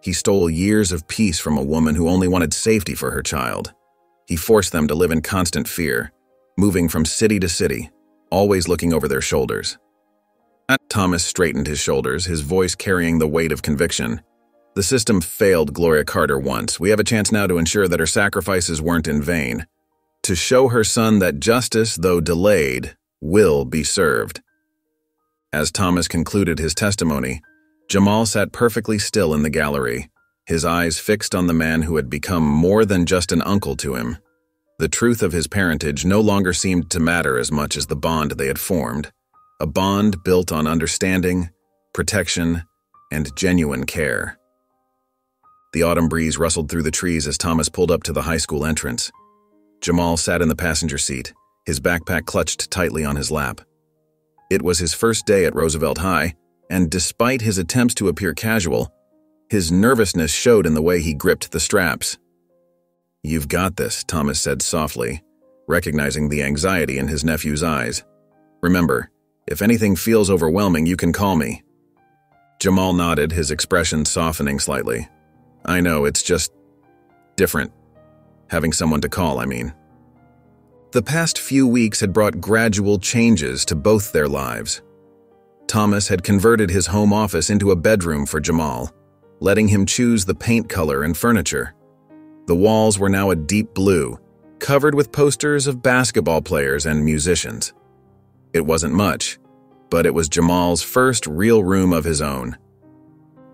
He stole years of peace from a woman who only wanted safety for her child. He forced them to live in constant fear, moving from city to city, always looking over their shoulders. Thomas straightened his shoulders, his voice carrying the weight of conviction. The system failed Gloria Carter once. We have a chance now to ensure that her sacrifices weren't in vain, to show her son that justice, though delayed, will be served. As Thomas concluded his testimony, Jamal sat perfectly still in the gallery, his eyes fixed on the man who had become more than just an uncle to him. The truth of his parentage no longer seemed to matter as much as the bond they had formed, a bond built on understanding, protection, and genuine care. The autumn breeze rustled through the trees as Thomas pulled up to the high school entrance. Jamal sat in the passenger seat, his backpack clutched tightly on his lap. It was his first day at Roosevelt High, and despite his attempts to appear casual, his nervousness showed in the way he gripped the straps. You've got this, Thomas said softly, recognizing the anxiety in his nephew's eyes. Remember, if anything feels overwhelming, you can call me. Jamal nodded, his expression softening slightly. I know, it's just different. Having someone to call, I mean. The past few weeks had brought gradual changes to both their lives. Thomas had converted his home office into a bedroom for Jamal, letting him choose the paint color and furniture. The walls were now a deep blue, covered with posters of basketball players and musicians. It wasn't much, but it was Jamal's first real room of his own.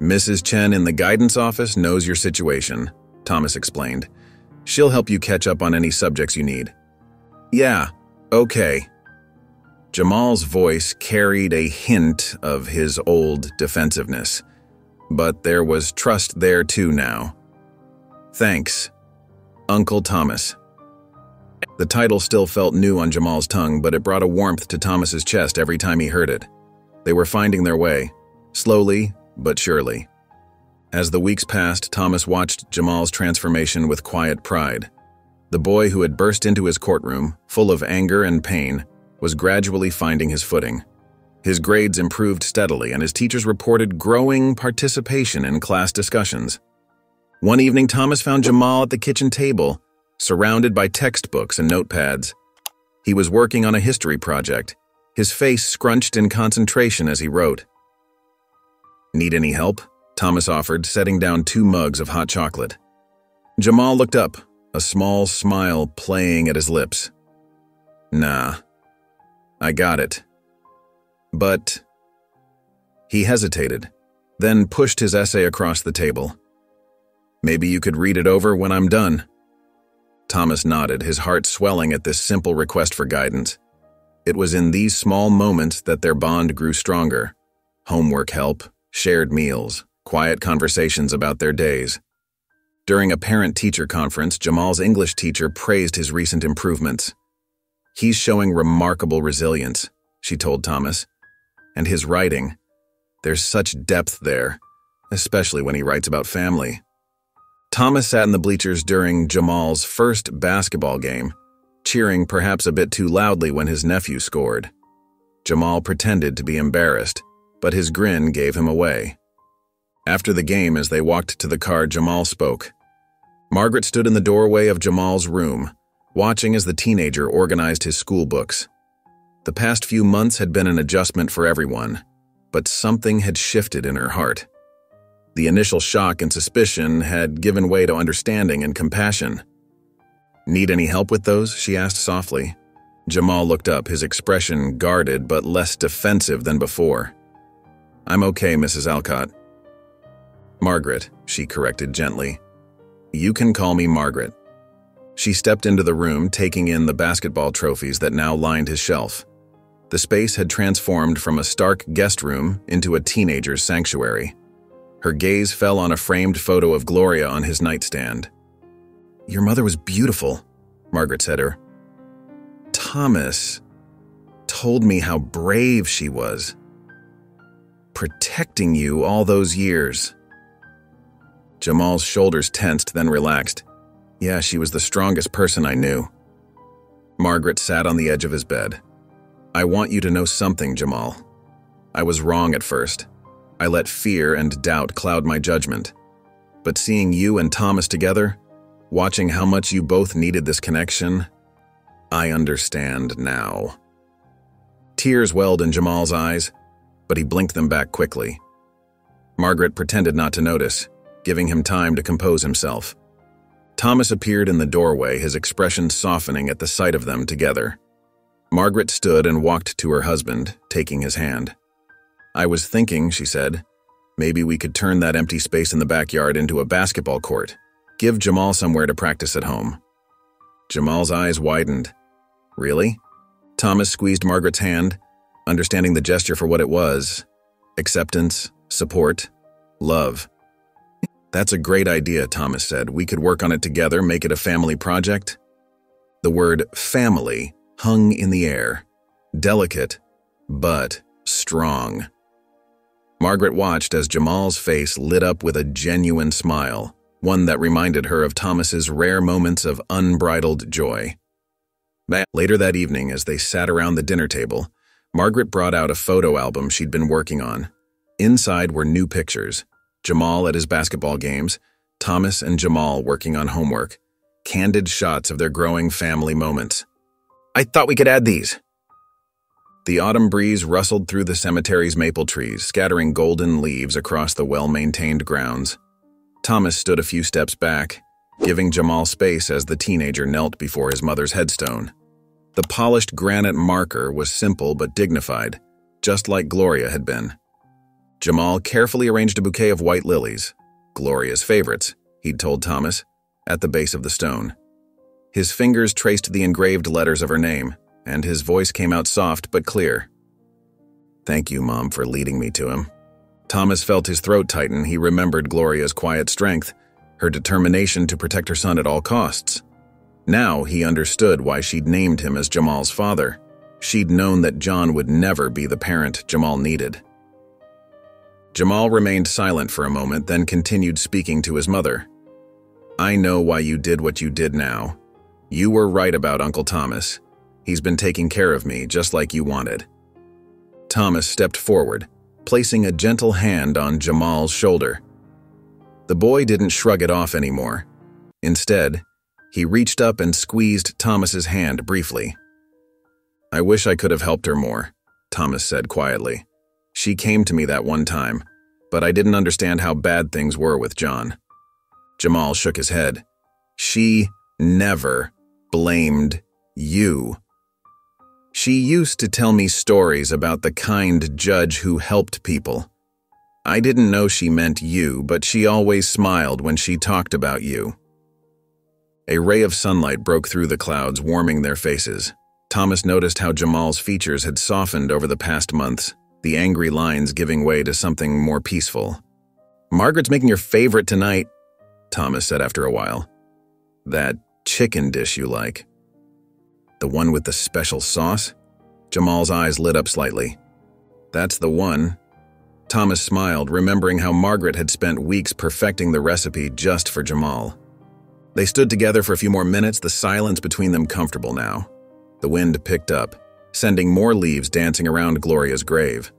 Mrs. Chen in the guidance office knows your situation, Thomas explained. She'll help you catch up on any subjects you need. Yeah, okay. Jamal's voice carried a hint of his old defensiveness, but there was trust there too now. Thanks, Uncle Thomas. The title still felt new on Jamal's tongue, but it brought a warmth to Thomas's chest every time he heard it. They were finding their way, slowly but surely. As the weeks passed, Thomas watched Jamal's transformation with quiet pride. The boy who had burst into his courtroom, full of anger and pain, was gradually finding his footing. His grades improved steadily, and his teachers reported growing participation in class discussions. One evening, Thomas found Jamal at the kitchen table, surrounded by textbooks and notepads. He was working on a history project, his face scrunched in concentration as he wrote. "Need any help?" Thomas offered, setting down 2 mugs of hot chocolate. Jamal looked up, a small smile playing at his lips. "Nah, I got it. But..." He hesitated, then pushed his essay across the table. "Maybe you could read it over when I'm done." Thomas nodded, his heart swelling at this simple request for guidance. It was in these small moments that their bond grew stronger. Homework help, shared meals, quiet conversations about their days. During a parent-teacher conference, Jamal's English teacher praised his recent improvements. "He's showing remarkable resilience," she told Thomas. "And his writing, there's such depth there, especially when he writes about family." Thomas sat in the bleachers during Jamal's first basketball game, cheering perhaps a bit too loudly when his nephew scored. Jamal pretended to be embarrassed, but his grin gave him away. After the game, as they walked to the car, Jamal spoke. Margaret stood in the doorway of Jamal's room, watching as the teenager organized his school books. The past few months had been an adjustment for everyone, but something had shifted in her heart. The initial shock and suspicion had given way to understanding and compassion. "Need any help with those?" she asked softly. Jamal looked up, his expression guarded but less defensive than before. "I'm okay, Mrs. Alcott." "Margaret," she corrected gently. "You can call me Margaret." She stepped into the room, taking in the basketball trophies that now lined his shelf. The space had transformed from a stark guest room into a teenager's sanctuary. Her gaze fell on a framed photo of Gloria on his nightstand. "Your mother was beautiful," Margaret said her. "Thomas told me how brave she was, protecting you all those years." Jamal's shoulders tensed, then relaxed. "Yeah, she was the strongest person I knew." Margaret sat on the edge of his bed. "I want you to know something, Jamal. I was wrong at first. I let fear and doubt cloud my judgment. But seeing you and Thomas together, watching how much you both needed this connection, I understand now." Tears welled in Jamal's eyes, but he blinked them back quickly. Margaret pretended not to notice, giving him time to compose himself. Thomas appeared in the doorway, his expression softening at the sight of them together. Margaret stood and walked to her husband, taking his hand. "I was thinking," she said, "maybe we could turn that empty space in the backyard into a basketball court. Give Jamal somewhere to practice at home." Jamal's eyes widened. "Really?" Thomas squeezed Margaret's hand, understanding the gesture for what it was: acceptance, support, love. "That's a great idea," Thomas said. "We could work on it together, make it a family project." The word family hung in the air, delicate, but strong. Margaret watched as Jamal's face lit up with a genuine smile, one that reminded her of Thomas's rare moments of unbridled joy. Later that evening, as they sat around the dinner table, Margaret brought out a photo album she'd been working on. Inside were new pictures: Jamal at his basketball games, Thomas and Jamal working on homework, candid shots of their growing family moments. "I thought we could add these." The autumn breeze rustled through the cemetery's maple trees, scattering golden leaves across the well-maintained grounds. Thomas stood a few steps back, giving Jamal space as the teenager knelt before his mother's headstone. The polished granite marker was simple but dignified, just like Gloria had been. Jamal carefully arranged a bouquet of white lilies, Gloria's favorites, he'd told Thomas, at the base of the stone. His fingers traced the engraved letters of her name, and his voice came out soft but clear. "Thank you, Mom, for leading me to him." Thomas felt his throat tighten. He remembered Gloria's quiet strength, her determination to protect her son at all costs. Now he understood why she'd named him as Jamal's father. She'd known that John would never be the parent Jamal needed. Jamal remained silent for a moment, then continued speaking to his mother. I know why you did what you did now. You were right about Uncle Thomas. He's been taking care of me, just like you wanted. Thomas stepped forward, placing a gentle hand on Jamal's shoulder. The boy didn't shrug it off anymore. Instead, he reached up and squeezed Thomas's hand briefly. I wish I could have helped her more, Thomas said quietly. She came to me that one time, but I didn't understand how bad things were with John. Jamal shook his head. She never blamed you. She used to tell me stories about the kind judge who helped people. I didn't know she meant you, but she always smiled when she talked about you. A ray of sunlight broke through the clouds, warming their faces. Thomas noticed how Jamal's features had softened over the past months, the angry lines giving way to something more peaceful. Margaret's making your favorite tonight, Thomas said after a while. That chicken dish you like. The one with the special sauce? Jamal's eyes lit up slightly. That's the one. Thomas smiled, remembering how Margaret had spent weeks perfecting the recipe just for Jamal. They stood together for a few more minutes, the silence between them comfortable now. The wind picked up, sending more leaves dancing around Gloria's grave.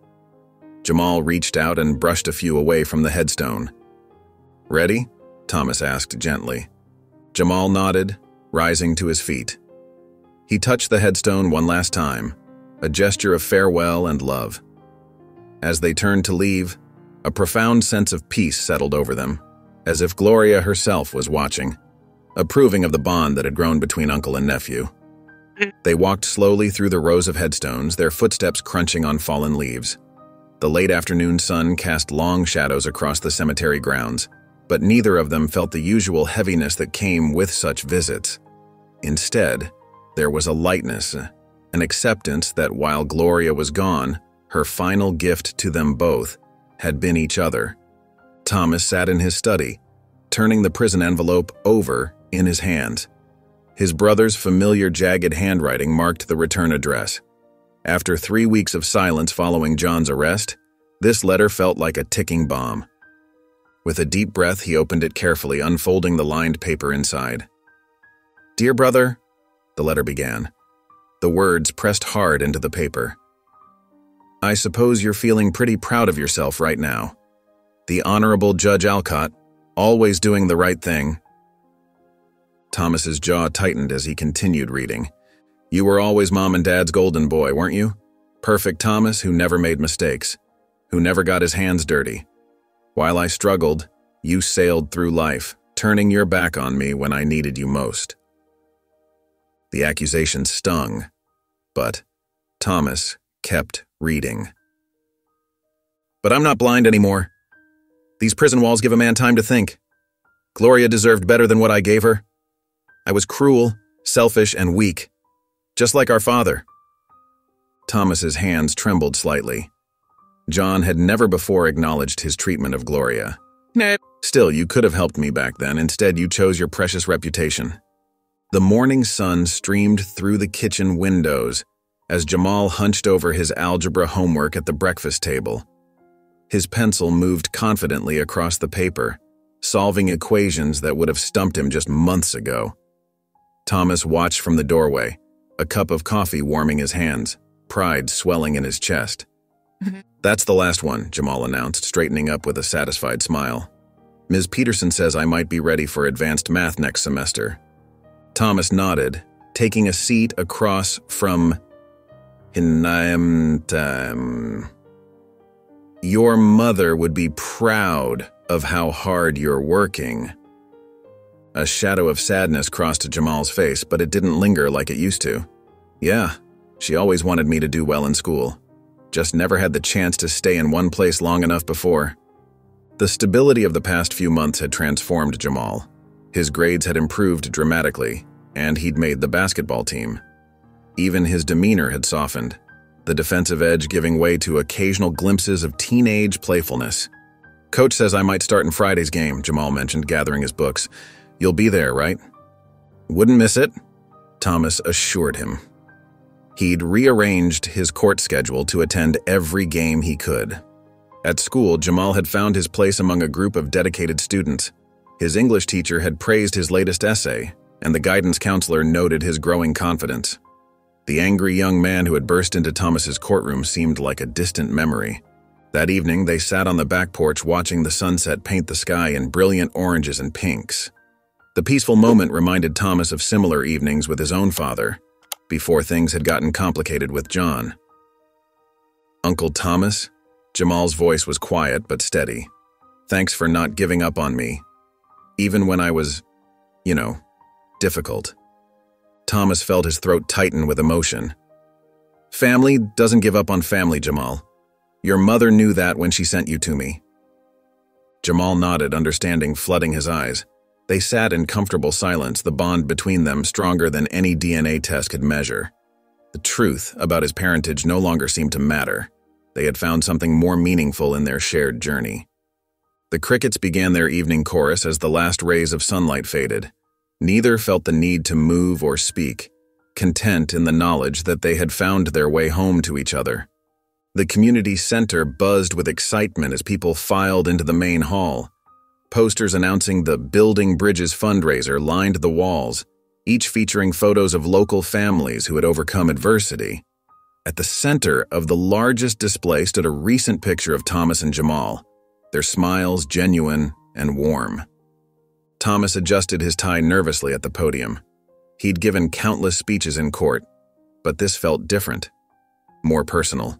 Jamal reached out and brushed a few away from the headstone. Ready? Thomas asked gently. Jamal nodded, rising to his feet. He touched the headstone one last time, a gesture of farewell and love. As they turned to leave, a profound sense of peace settled over them, as if Gloria herself was watching, approving of the bond that had grown between uncle and nephew. They walked slowly through the rows of headstones, their footsteps crunching on fallen leaves. The late afternoon sun cast long shadows across the cemetery grounds, but neither of them felt the usual heaviness that came with such visits. Instead, there was a lightness, an acceptance that while Gloria was gone, her final gift to them both had been each other. Thomas sat in his study, turning the prison envelope over in his hands. His brother's familiar jagged handwriting marked the return address. After 3 weeks of silence following John's arrest, this letter felt like a ticking bomb. With a deep breath, he opened it carefully, unfolding the lined paper inside. Dear brother, the letter began. The words pressed hard into the paper. I suppose you're feeling pretty proud of yourself right now. The Honorable Judge Alcott, always doing the right thing. Thomas's jaw tightened as he continued reading. You were always Mom and Dad's golden boy, weren't you? Perfect Thomas who never made mistakes, who never got his hands dirty. While I struggled, you sailed through life, turning your back on me when I needed you most. The accusation stung, but Thomas kept reading. But I'm not blind anymore. These prison walls give a man time to think. Gloria deserved better than what I gave her. I was cruel, selfish, and weak, just like our father. Thomas's hands trembled slightly. John had never before acknowledged his treatment of Gloria. Still, you could have helped me back then. Instead, you chose your precious reputation. The morning sun streamed through the kitchen windows as Jamal hunched over his algebra homework at the breakfast table. His pencil moved confidently across the paper, solving equations that would have stumped him just months ago. Thomas watched from the doorway, a cup of coffee warming his hands, pride swelling in his chest. That's the last one, Jamal announced, straightening up with a satisfied smile. Ms. Peterson says I might be ready for advanced math next semester. Thomas nodded, taking a seat across from Your mother would be proud of how hard you're working. A shadow of sadness crossed Jamal's face, but it didn't linger like it used to. Yeah, she always wanted me to do well in school. Just never had the chance to stay in one place long enough before. The stability of the past few months had transformed Jamal. His grades had improved dramatically, and he'd made the basketball team. Even his demeanor had softened, the defensive edge giving way to occasional glimpses of teenage playfulness. Coach says I might start in Friday's game, Jamal mentioned, gathering his books. You'll be there, right? Wouldn't miss it, Thomas assured him. He'd rearranged his court schedule to attend every game he could. At school, Jamal had found his place among a group of dedicated students. His English teacher had praised his latest essay, and the guidance counselor noted his growing confidence. The angry young man who had burst into Thomas's courtroom seemed like a distant memory. That evening, they sat on the back porch watching the sunset paint the sky in brilliant oranges and pinks. The peaceful moment reminded Thomas of similar evenings with his own father, before things had gotten complicated with John. "Uncle Thomas?" Jamal's voice was quiet but steady. "Thanks for not giving up on me, even when I was, difficult." Thomas felt his throat tighten with emotion. "Family doesn't give up on family, Jamal. Your mother knew that when she sent you to me." Jamal nodded, understanding flooding his eyes. They sat in comfortable silence, the bond between them stronger than any DNA test could measure. The truth about his parentage no longer seemed to matter. They had found something more meaningful in their shared journey. The crickets began their evening chorus as the last rays of sunlight faded. Neither felt the need to move or speak, content in the knowledge that they had found their way home to each other. The community center buzzed with excitement as people filed into the main hall. Posters announcing the Building Bridges fundraiser lined the walls, each featuring photos of local families who had overcome adversity. At the center of the largest display stood a recent picture of Thomas and Jamal, their smiles genuine and warm. Thomas adjusted his tie nervously at the podium. He'd given countless speeches in court, but this felt different, more personal.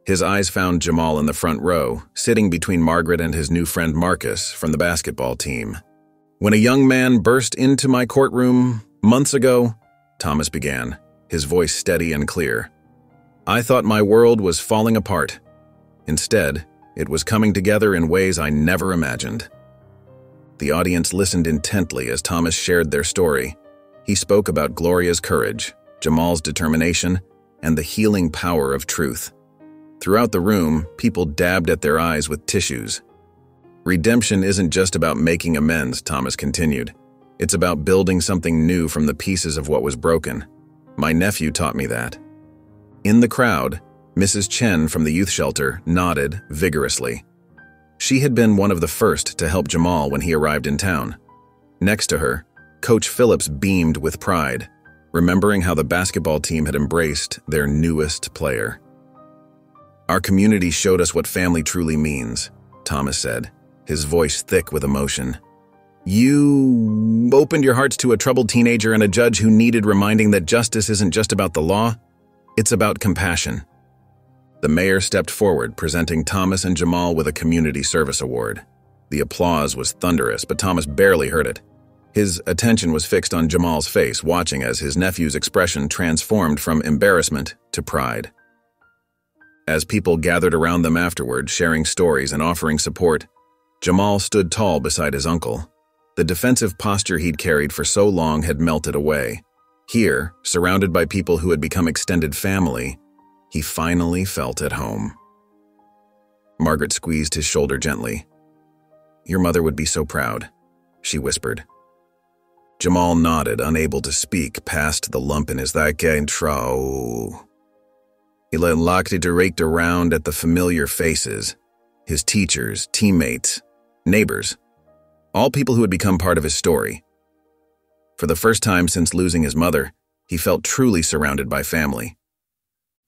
His eyes found Jamal in the front row, sitting between Margaret and his new friend Marcus from the basketball team. "When a young man burst into my courtroom months ago," Thomas began, his voice steady and clear, "I thought my world was falling apart. Instead, it was coming together in ways I never imagined." The audience listened intently as Thomas shared their story. He spoke about Gloria's courage, Jamal's determination, and the healing power of truth. Throughout the room, people dabbed at their eyes with tissues. "Redemption isn't just about making amends," Thomas continued. "It's about building something new from the pieces of what was broken. My nephew taught me that." In the crowd, Mrs. Chen from the youth shelter nodded vigorously. She had been one of the first to help Jamal when he arrived in town. Next to her, Coach Phillips beamed with pride, remembering how the basketball team had embraced their newest player. "Our community showed us what family truly means," Thomas said, his voice thick with emotion. "You opened your hearts to a troubled teenager and a judge who needed reminding that justice isn't just about the law, it's about compassion." The mayor stepped forward, presenting Thomas and Jamal with a Community Service Award. The applause was thunderous, but Thomas barely heard it. His attention was fixed on Jamal's face, watching as his nephew's expression transformed from embarrassment to pride. As people gathered around them afterward, sharing stories and offering support, Jamal stood tall beside his uncle. The defensive posture he'd carried for so long had melted away. Here, surrounded by people who had become extended family, he finally felt at home. Margaret squeezed his shoulder gently. "Your mother would be so proud," she whispered. Jamal nodded, unable to speak past the lump in his throat. He raked around at the familiar faces, his teachers, teammates, neighbors, all people who had become part of his story. For the first time since losing his mother, he felt truly surrounded by family.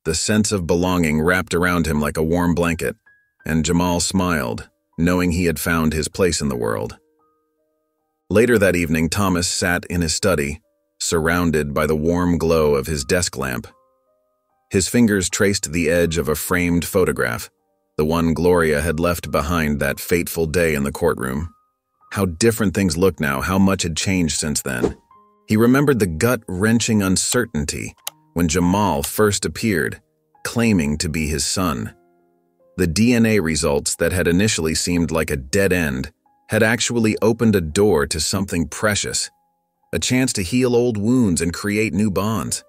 The sense of belonging wrapped around him like a warm blanket, and Jamal smiled, knowing he had found his place in the world. Later that evening, Thomas sat in his study, surrounded by the warm glow of his desk lamp. His fingers traced the edge of a framed photograph, the one Gloria had left behind that fateful day in the courtroom. How different things looked now, how much had changed since then. He remembered the gut-wrenching uncertainty when Jamal first appeared, claiming to be his son. The DNA results that had initially seemed like a dead end had actually opened a door to something precious, a chance to heal old wounds and create new bonds.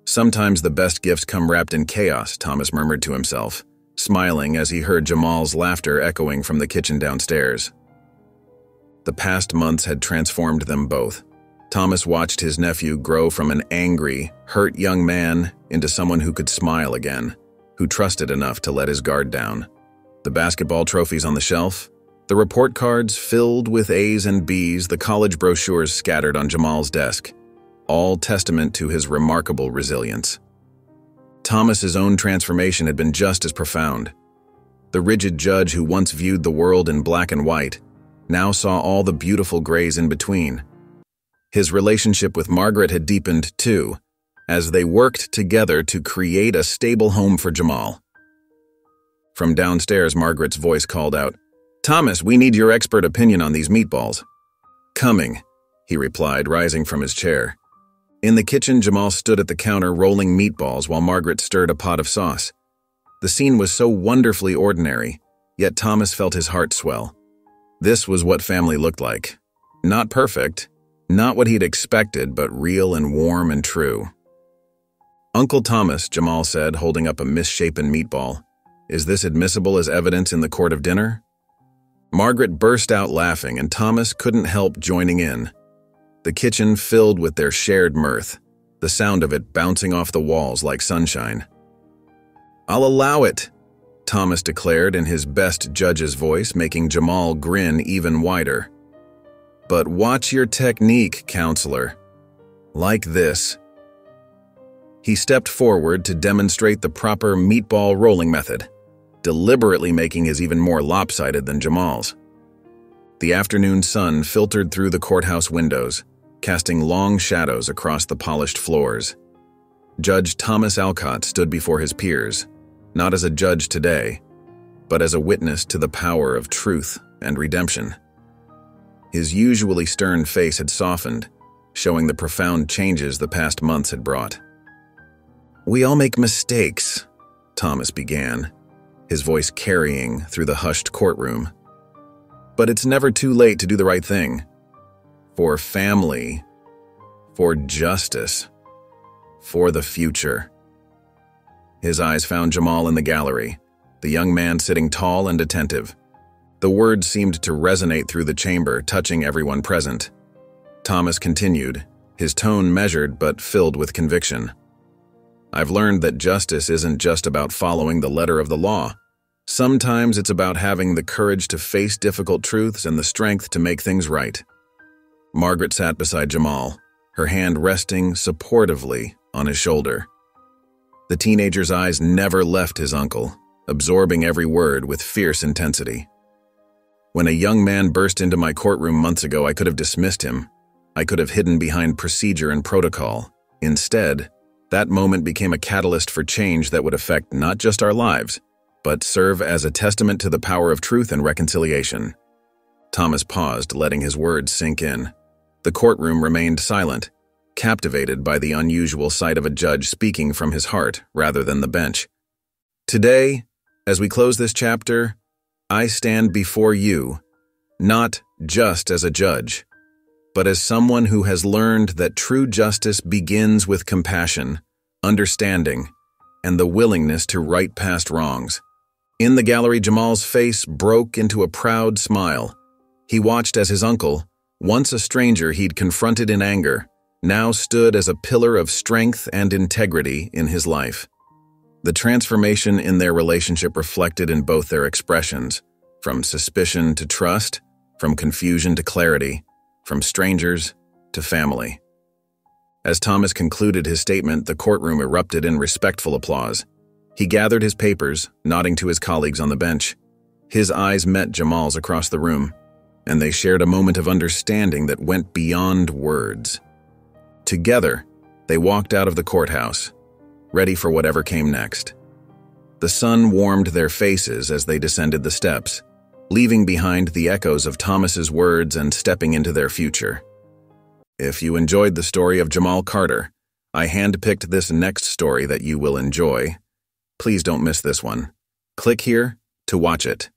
"Sometimes the best gifts come wrapped in chaos," Thomas murmured to himself, smiling as he heard Jamal's laughter echoing from the kitchen downstairs. The past months had transformed them both. Thomas watched his nephew grow from an angry, hurt young man into someone who could smile again, who trusted enough to let his guard down. The basketball trophies on the shelf, the report cards filled with A's and B's, the college brochures scattered on Jamal's desk, all testament to his remarkable resilience. Thomas's own transformation had been just as profound. The rigid judge who once viewed the world in black and white now saw all the beautiful grays in between. His relationship with Margaret had deepened too, as they worked together to create a stable home for Jamal. From downstairs, Margaret's voice called out, "Thomas, we need your expert opinion on these meatballs." "Coming," he replied, rising from his chair. In the kitchen, Jamal stood at the counter rolling meatballs while Margaret stirred a pot of sauce. The scene was so wonderfully ordinary, yet Thomas felt his heart swell. This was what family looked like. Not perfect, not what he'd expected, but real and warm and true. "Uncle Thomas," Jamal said, holding up a misshapen meatball, "is this admissible as evidence in the court of dinner?" Margaret burst out laughing, and Thomas couldn't help joining in. The kitchen filled with their shared mirth, the sound of it bouncing off the walls like sunshine. "I'll allow it," Thomas declared in his best judge's voice, making Jamal grin even wider. "But watch your technique, counselor. Like this." He stepped forward to demonstrate the proper meatball rolling method, deliberately making his even more lopsided than Jamal's. The afternoon sun filtered through the courthouse windows, casting long shadows across the polished floors. Judge Thomas Alcott stood before his peers, not as a judge today, but as a witness to the power of truth and redemption. His usually stern face had softened, showing the profound changes the past months had brought. "We all make mistakes," Thomas began, his voice carrying through the hushed courtroom. "But it's never too late to do the right thing. For family, for justice, for the future." His eyes found Jamal in the gallery, the young man sitting tall and attentive. The words seemed to resonate through the chamber, touching everyone present. Thomas continued, his tone measured but filled with conviction. "I've learned that justice isn't just about following the letter of the law. Sometimes it's about having the courage to face difficult truths and the strength to make things right." Margaret sat beside Jamal, her hand resting supportively on his shoulder. The teenager's eyes never left his uncle, absorbing every word with fierce intensity. "When a young man burst into my courtroom months ago, I could have dismissed him. I could have hidden behind procedure and protocol. Instead, that moment became a catalyst for change that would affect not just our lives, but serve as a testament to the power of truth and reconciliation." Thomas paused, letting his words sink in. The courtroom remained silent, captivated by the unusual sight of a judge speaking from his heart rather than the bench. "Today, as we close this chapter, I stand before you, not just as a judge, but as someone who has learned that true justice begins with compassion, understanding, and the willingness to right past wrongs." In the gallery, Jamal's face broke into a proud smile. He watched as his uncle, once a stranger he'd confronted in anger, now stood as a pillar of strength and integrity in his life. The transformation in their relationship reflected in both their expressions, from suspicion to trust, from confusion to clarity, from strangers to family. As Thomas concluded his statement, the courtroom erupted in respectful applause. He gathered his papers, nodding to his colleagues on the bench. His eyes met Jamal's across the room, and they shared a moment of understanding that went beyond words. Together, they walked out of the courthouse, ready for whatever came next. The sun warmed their faces as they descended the steps, leaving behind the echoes of Thomas's words and stepping into their future. If you enjoyed the story of Jamal Carter, I handpicked this next story that you will enjoy. Please don't miss this one. Click here to watch it.